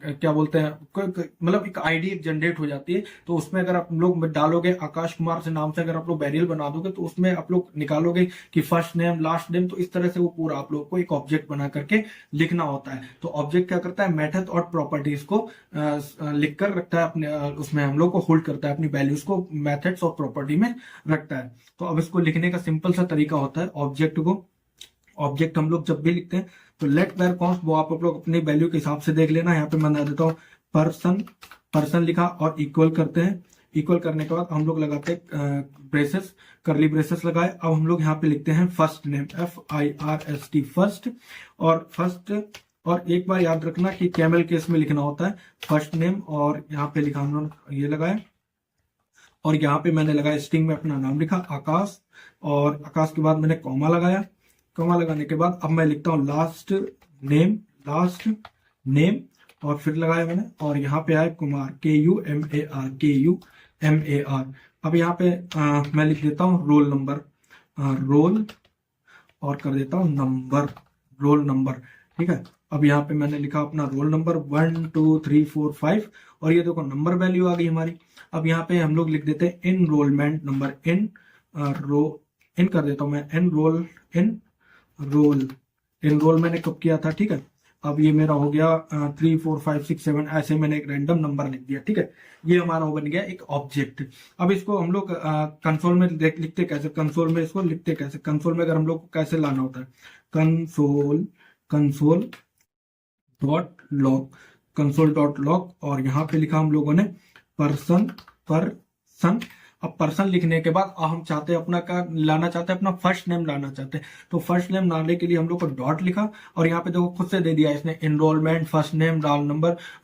क्या बोलते हैं, मतलब एक आईडी जनरेट हो जाती है। तो उसमें अगर आप लोग डालोगे आकाश कुमार से नाम से, अगर आप लोग बैरियल बना दोगे तो उसमें आप लोग निकालोगे कि फर्स्ट नेम लास्ट नेम, तो इस तरह से वो पूरा आप लोग को एक ऑब्जेक्ट बना करके लिखना होता है। तो ऑब्जेक्ट क्या करता है, मेथड और प्रॉपर्टीज को लिख कर रखता है अपने, उसमें हम लोग को होल्ड करता है, अपनी वैल्यूज को मेथड्स और प्रॉपर्टी में रखता है। तो अब इसको लिखने का सिंपल सा तरीका होता है, ऑब्जेक्ट हम लोग जब भी लिखते हैं तो लेट वेयर कॉन्स्ट, वो आप लोग अपनी वैल्यू के हिसाब से देख लेना। यहाँ पे मैं बना देता हूँ पर्सन लिखा और इक्वल करते हैं, इक्वल करने के बाद हम लोग लगाते हैं ब्रेसेस, करली ब्रेसेस लगाए। अब हम लोग यहाँ पे लिखते हैं फर्स्ट नेम, FIRST फर्स्ट, और एक बार याद रखना कि कैमल केस में लिखना होता है फर्स्ट नेम, और यहाँ पे लिखा हम लोग ये लगाए, और यहाँ पे मैंने लगाया स्ट्रिंग में अपना नाम लिखा आकाश, और आकाश के बाद मैंने कॉमा लगाया, कॉमा लगाने के बाद अब मैं लिखता हूँ लास्ट नेम, और फिर लगाया मैंने, और यहाँ पे आया कुमार, KUMAR। अब यहाँ पे मैं लिख देता हूँ रोल नंबर, रोल, और कर देता हूँ नंबर, रोल नंबर, ठीक है। अब यहाँ पे मैंने लिखा अपना रोल नंबर 1 2 3 4 5, और ये देखो नंबर वैल्यू आ गई हमारी। अब यहाँ पे हम लोग लिख देते हैं इनरोलमेंट नंबर, इन कर देता हूँ मैं, एनरोल मैंने कब किया था, ठीक है। अब ये मेरा हो गया 3 4 5 6 7, ऐसे मैंने एक रैंडम नंबर लिख दिया, ठीक है। ये हमारा बन गया एक ऑब्जेक्ट। अब इसको हम लोग कंसोल में लिखते कैसे, कंसोल में इसको लिखते कैसे, कंसोल में अगर हम लोग को कैसे लाना होता है, कंसोल डॉट लॉग, और यहाँ पे लिखा हम लोगों ने पर्सन। अब पर्सन लिखने के बाद हम चाहते हैं अपना क्या लाना चाहते हैं, अपना फर्स्ट नेम लाना चाहते हैं। तो फर्स्ट नेम लाने के लिए हम लोग को डॉट लिखा, और यहाँ पे देखो खुद से दे दिया इसने, enrolment, first name,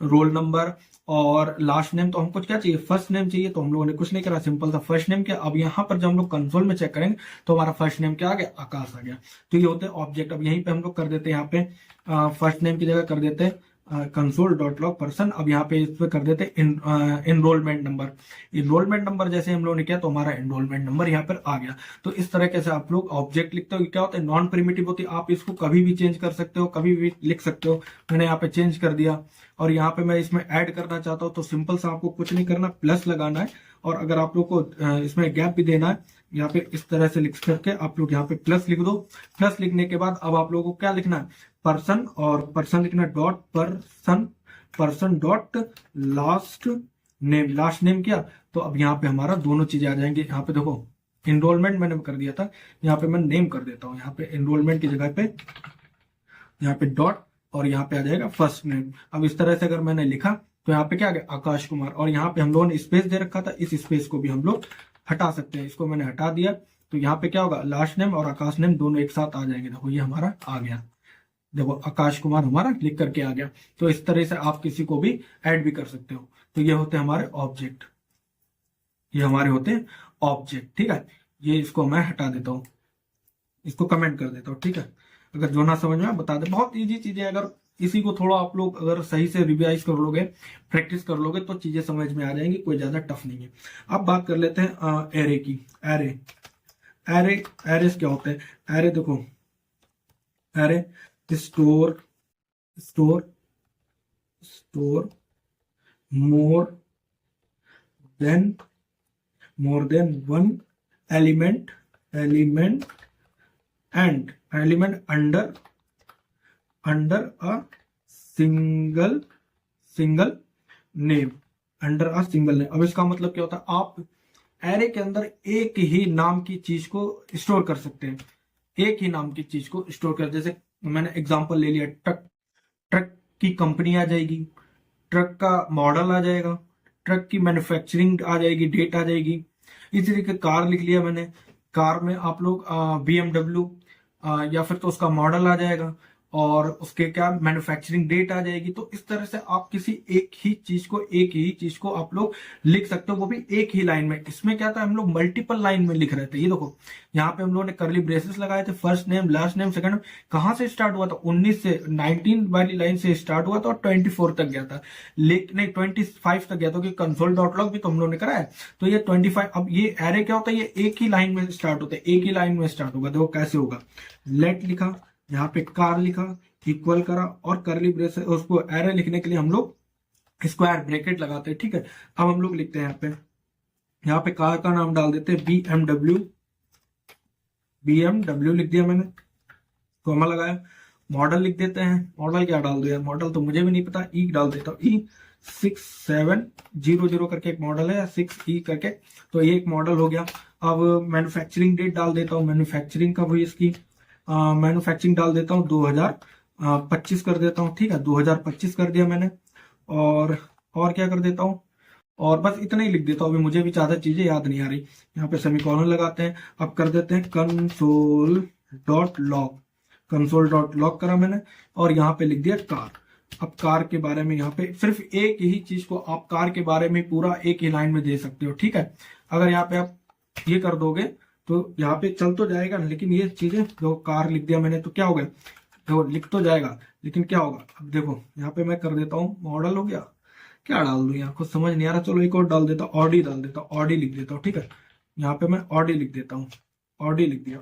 roll number और लास्ट नेम। तो हमको क्या चाहिए, फर्स्ट नेम चाहिए, तो हम लोगों ने कुछ नहीं करा, सिंपल सा फर्स्ट नेम किया। अब यहाँ पर जब हम लोग कंसोल में चेक करेंगे तो हमारा फर्स्ट नेम क्या आ गया, आकाश आ गया। तो ये होते हैं ऑब्जेक्ट। अब यहीं पे हम लोग कर देते हैं, यहाँ पे फर्स्ट नेम की जगह कर देते हैं कंसोल डॉट लॉग पर्सन। अब यहाँ पे इस पे कर देते एनरोलमेंट नंबर जैसे हम लोगों ने किया तो हमारा एनरोलमेंट नंबर यहाँ पर आ गया। तो इस तरह से आप लोग ऑब्जेक्ट लिखते हो, क्या होता है, नॉन प्रिमिटिव होती है, आप इसको कभी भी चेंज कर सकते हो, कभी भी लिख सकते हो। मैंने यहाँ पे चेंज कर दिया, और यहाँ पे मैं इसमें ऐड करना चाहता हूँ तो सिंपल सा आपको कुछ नहीं करना, प्लस लगाना है। और अगर आप लोग को इसमें गैप भी देना है, यहाँ पे इस तरह से लिख करके आप लोग यहाँ पे प्लस लिख दो। प्लस लिखने के बाद अब आप लोगों को क्या लिखना है, पर्सन, और पर्सन लिखना dot person dot last name किया। तो अब यहाँ पे हमारा दोनों चीजें आ जाएंगी। यहाँ पे देखो एनरोलमेंट मैंने कर दिया था, यहाँ पे मैं नेम कर देता हूँ, यहाँ पे एनरोलमेंट की जगह पे यहाँ पे डॉट, और यहाँ पे आ जाएगा फर्स्ट नेम। अब इस तरह से अगर मैंने लिखा तो यहाँ पे क्या आ गया, आकाश कुमार। और यहाँ पे हम लोगों ने स्पेस दे रखा था, इस स्पेस को भी हम लोग हटा सकते हैं, इसको मैंने हटा दिया। तो यहाँ पे क्या होगा, लास्ट नेम और आकाश नेम दोनों एक साथ आ जाएंगे। देखो ये हमारा आ गया, देखो आकाश कुमार हमारा लिख करके आ गया। तो इस तरह से आप किसी को भी ऐड भी कर सकते हो। तो ये होते हैं हमारे ऑब्जेक्ट, ये हमारे होते हैं ऑब्जेक्ट, ठीक है। ये इसको मैं हटा देता हूँ, इसको कमेंट कर देता हूँ, ठीक है। अगर जो ना समझ में बता दे, बहुत इजी चीजें, अगर इसी को थोड़ा आप लोग अगर सही से रिवाइज कर लोगे, प्रैक्टिस कर लोगे तो चीजें समझ में आ जाएंगी, कोई ज्यादा टफ नहीं है। अब बात कर लेते हैं एरे की। एरेस क्या होते हैं, एरे देखो, array store more than one element and element under a single name, under a single name. अब इसका मतलब क्या होता है, आप एरे के अंदर एक ही नाम की चीज को स्टोर कर सकते हैं, एक ही नाम की चीज को स्टोर कर। जैसे मैंने एग्जांपल ले लिया, ट्रक की कंपनी आ जाएगी, ट्रक का मॉडल आ जाएगा, ट्रक की मैन्युफैक्चरिंग आ जाएगी, डेट आ जाएगी। इसी तरीके कार लिख लिया मैंने, कार में आप लोग BMW या फिर तो उसका मॉडल आ जाएगा, और उसके क्या मैन्युफैक्चरिंग डेट आ जाएगी। तो इस तरह से आप किसी एक ही चीज को आप लोग लिख सकते हो, वो भी एक ही लाइन में। इसमें क्या था, हम लोग मल्टीपल लाइन में लिख रहे थे। ये देखो यहाँ पे हम लोगों ने करली ब्रेसेस लगाए थे, first name, last name, second name. कहां से स्टार्ट हुआ था, 19 से 19 वाली लाइन से स्टार्ट हुआ था और 24 तक गया था, लेकिन नहीं 25 तक गया था, क्योंकि कंसोल डॉट लॉग भी तो हम लोगों ने करा है। तो ये 25, अब ये एरे क्या होता है, ये एक ही लाइन में स्टार्ट होता है, एक ही लाइन में स्टार्ट होगा। देखो कैसे होगा, लेट लिखा, यहाँ पे कार लिखा, इक्वल करा, और करली ब्रेसेस, उसको एरे लिखने के लिए हम लोग स्क्वायर ब्रैकेट लगाते हैं। ठीक है, अब हम लोग लिखते हैं यहाँ पे कार का नाम डाल देते हैं BMW, BMW लिख दिया मैंने, कॉमा लगाया। मॉडल लिख देते हैं, मॉडल क्या डाल दो यार, मॉडल तो मुझे भी नहीं पता, ई डाल देता हूँ, E6700 करके एक मॉडल है, 6E करके, तो ये एक मॉडल हो गया। अब मैन्युफैक्चरिंग डेट डाल देता हूँ, मैन्युफैक्चरिंग कब हुई इसकी, मैन्युफैक्चरिंग डाल देता हूँ 2025 कर देता हूँ। ठीक है, 2025 कर दिया मैंने। और क्या कर देता हूँ, और बस इतना ही लिख देता हूँ, अभी मुझे भी ज्यादा चीजें याद नहीं आ रही। यहाँ पे सेमीकोलन लगाते हैं। अब कर देते हैं console dot log, console dot log करा मैंने, और यहाँ पे लिख दिया कार। अब कार के बारे में यहाँ पे सिर्फ एक ही चीज को आप कार के बारे में पूरा एक ही लाइन में दे सकते हो। ठीक है, अगर यहाँ पे आप ये कर दोगे तो यहाँ पे चल तो जाएगा, लेकिन ये चीजें जो कार लिख दिया मैंने तो क्या हो गया, देखो लिख तो जाएगा, लेकिन क्या होगा, अब देखो यहाँ पे मैं कर देता हूँ मॉडल हो गया, क्या डाल दूं यहाँ, कुछ समझ नहीं आ रहा, चलो एक और डाल देता हूँ, ऑडी डाल देता हूँ, ऑडी लिख देता हूँ। ठीक है, यहाँ पे मैं ऑडी लिख देता हूँ, ऑडी लिख दिया,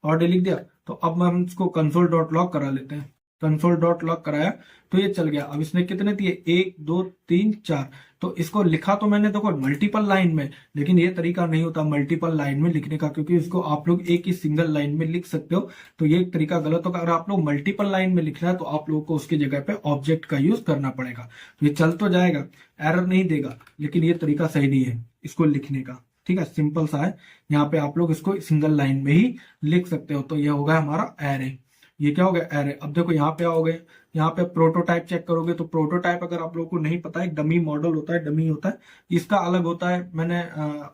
ऑडी लिख दिया। तो अब हम इसको कंसोल डॉट लॉग करा लेते हैं, कंसोल डॉट लॉग कराया तो ये चल गया। अब इसने कितने दिए, 1 2 3 4, तो इसको लिखा तो मैंने देखो मल्टीपल लाइन में, लेकिन ये तरीका नहीं होता मल्टीपल लाइन में लिखने का, क्योंकि इसको आप लोग एक ही सिंगल लाइन में लिख सकते हो, तो ये तरीका गलत होगा। अगर आप लोग मल्टीपल लाइन में लिखना है तो आप लोगों को उसकी जगह पे ऑब्जेक्ट का यूज करना पड़ेगा। तो ये चल तो जाएगा, एरर नहीं देगा, लेकिन ये तरीका सही नहीं है इसको लिखने का। ठीक है, सिंपल सा है, यहाँ पे आप लोग इसको सिंगल लाइन में ही लिख सकते हो। तो ये होगा हमारा एरे, ये क्या हो गया, एरे। अब देखो यहाँ पे आओगे, यहाँ पे प्रोटोटाइप चेक करोगे, तो प्रोटोटाइप अगर आप लोगों को नहीं पता है, डमी मॉडल होता है, डमी होता है, इसका अलग होता है। मैंने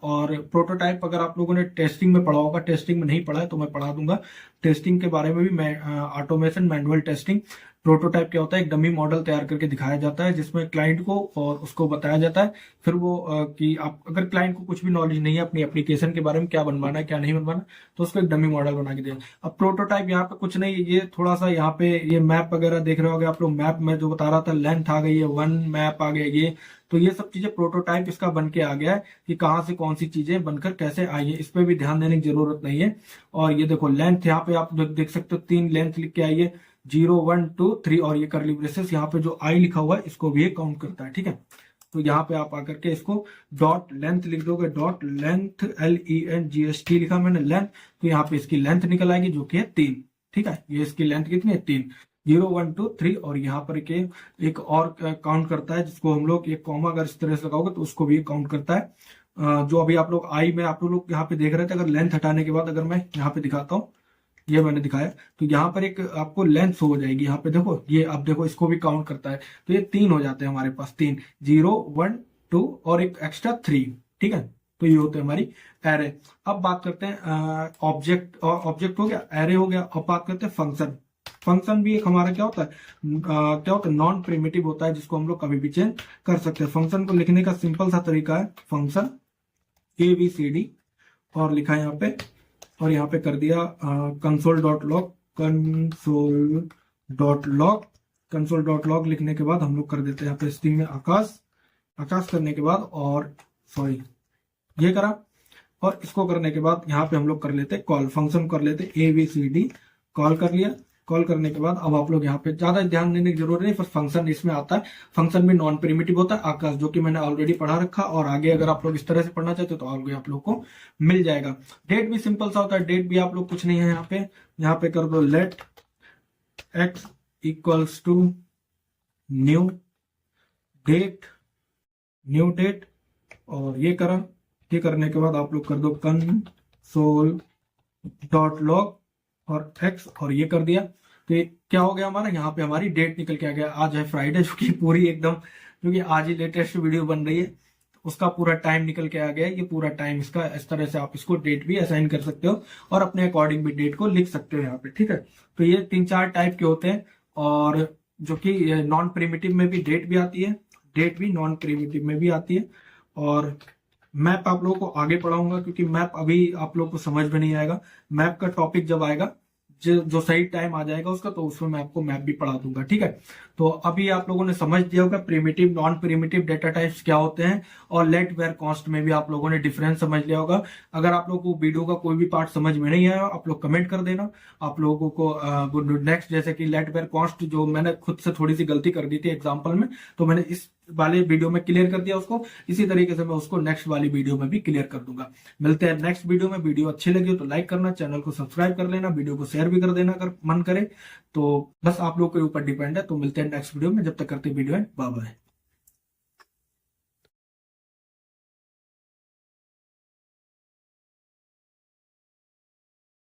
और प्रोटोटाइप अगर आप लोगों ने टेस्टिंग में पढ़ा होगा, टेस्टिंग में नहीं पढ़ा है तो मैं पढ़ा दूंगा, टेस्टिंग के बारे में भी मैं, ऑटोमेशन मैनुअल टेस्टिंग। प्रोटोटाइप क्या होता है, एक डमी मॉडल तैयार करके दिखाया जाता है, जिसमें क्लाइंट को और उसको बताया जाता है, फिर वो कि आप अगर क्लाइंट को कुछ भी नॉलेज नहीं है अपनी एप्लीकेशन के बारे में, क्या बनवाना है क्या नहीं बनवाना, तो उसको एक डमी मॉडल बना के दिया। अब प्रोटोटाइप यहाँ पे कुछ नहीं, ये थोड़ा सा यहाँ पे ये मैप वगैरह देख रहे होगे आप लोग, मैप में जो बता रहा था लेंथ आ गई है, 1 मैप आ गया ये, तो ये सब चीजें प्रोटोटाइप इसका बन के आ गया है कि कहाँ से कौन सी चीजें बनकर कैसे आई है, इस पे भी ध्यान देने की जरूरत नहीं है। और ये देखो लेंथ, यहाँ पे आप देख सकते हो 3 लेंथ लिख के आई है, 0 1 2 3, और ये करली ब्रेसेस, यहाँ पे जो आई लिखा हुआ है इसको भी काउंट करता है। ठीक है, तो यहाँ पे आप आकर के इसको डॉट लेंथ लिख दोगे, डॉट लेंथ LENGST लिखा मैंने लेंथ, तो यहाँ पे इसकी लेंथ निकल आएगी जो कि है 3। ठीक है, ये इसकी लेंथ कितनी है, 3, 0 1 2 3, और यहाँ पर के एक और काउंट करता है, जिसको हम लोग एक कॉमा अगर इस तरह से लगाओगे तो उसको भी काउंट करता है। जो अभी आप लोग आई में आप लोग यहाँ पे देख रहे थे, अगर लेंथ हटाने के बाद अगर मैं यहाँ पे दिखाता हूँ, ये मैंने दिखाया, तो यहाँ पर एक आपको लेंथ शो हो जाएगी, यहाँ पे देखो ये, अब देखो इसको भी काउंट करता है, तो ये 3 हो जाते हैं हमारे पास, 3, 0 1 2 और एक एक्स्ट्रा 3। ठीक है, तो ये होते हैं हमारी एरे। अब बात करते हैं ऑब्जेक्ट, और ऑब्जेक्ट हो गया, एरे हो गया। अब बात करते हैं फंक्शन। फंक्शन भी एक हमारा क्या होता है, क्या होता है, नॉन प्रिमिटिव होता है, जिसको हम लोग कभी भी चेंज कर सकते हैं। फंक्शन को लिखने का सिंपल सा तरीका है, फंक्शन ABCD, और लिखा है यहाँ पे, और यहाँ पे कर दिया console dot log, console dot log, console dot log लिखने के बाद हम लोग कर देते हैं यहाँ पे स्ट्रिंग में आकाश, आकाश करने के बाद, और सॉरी ये करा, और इसको करने के बाद यहाँ पे हम लोग कर लेते कॉल, फंक्शन कर लेते ABCD, कॉल कर लिया। कॉल करने के बाद अब आप लोग यहाँ पे ज्यादा ध्यान देने की जरूरत नहीं, पर फंक्शन इसमें आता है। फंक्शन भी नॉन प्रिमिटिव होता है, आकाश, जो कि मैंने ऑलरेडी पढ़ा रखा, और आगे अगर आप लोग इस तरह से पढ़ना चाहते हो तो आगे आप लोग को मिल जाएगा। डेट भी सिंपल सा होता है, डेट भी आप लोग कुछ नहीं है, यहाँ पे कर दो let x equals to new date, new date, और ये करा। ये करने के बाद आप लोग कर दो कंसोल डॉट लॉग और x, और ये कर दिया। तो ये क्या हो गया हमारा, यहाँ पे हमारी डेट निकल के आ गया। आज है फ्राइडे, जो कि पूरी एकदम, क्योंकि आज ही लेटेस्ट वीडियो बन रही है, उसका पूरा टाइम निकल के आ गया है, ये पूरा टाइम इसका, इस तरह से आप इसको डेट भी असाइन कर सकते हो और अपने अकॉर्डिंग भी डेट को लिख सकते हो यहाँ पे, ठीक है। तो ये 3-4 टाइप के होते हैं, और जो कि नॉन प्रिमिटिव में भी डेट भी आती है, डेट भी नॉन प्रिमिटिव में भी आती है। और मैप आप लोगों को आगे पढ़ाऊंगा, क्योंकि मैप अभी आप लोगों को समझ में नहीं आएगा। मैप का टॉपिक जब आएगा, जो सही टाइम आ जाएगा उसका, तो उसमें मैं आपको मैप भी पढ़ा दूंगा, ठीक है। तो अभी आप लोगों ने समझ दिया होगा primitive non primitive data types क्या होते हैं, और लेट वेयर कॉन्स्ट में भी आप लोगों ने डिफरेंस समझ लिया होगा। अगर आप लोगों को वीडियो का कोई भी पार्ट समझ में नहीं आया, आप लोग कमेंट कर देना। आप लोगों को नेक्स्ट, जैसे कि लेट वेयर कॉस्ट, जो मैंने खुद से थोड़ी सी गलती कर दी थी एग्जाम्पल में, तो मैंने इस वाले वीडियो में क्लियर कर दिया उसको, इसी तरीके से मैं उसको नेक्स्ट वाली वीडियो में भी क्लियर कर दूंगा। मिलते हैं नेक्स्ट वीडियो में। वीडियो अच्छी लगी हो तो लाइक करना, चैनल को सब्सक्राइब कर लेना, वीडियो को शेयर भी कर देना अगर मन करे तो। बस आप लोग के ऊपर डिपेंड है। तो मिलते हैं नेक्स्ट वीडियो में, जब तक करते वीडियो है, बाय बाय।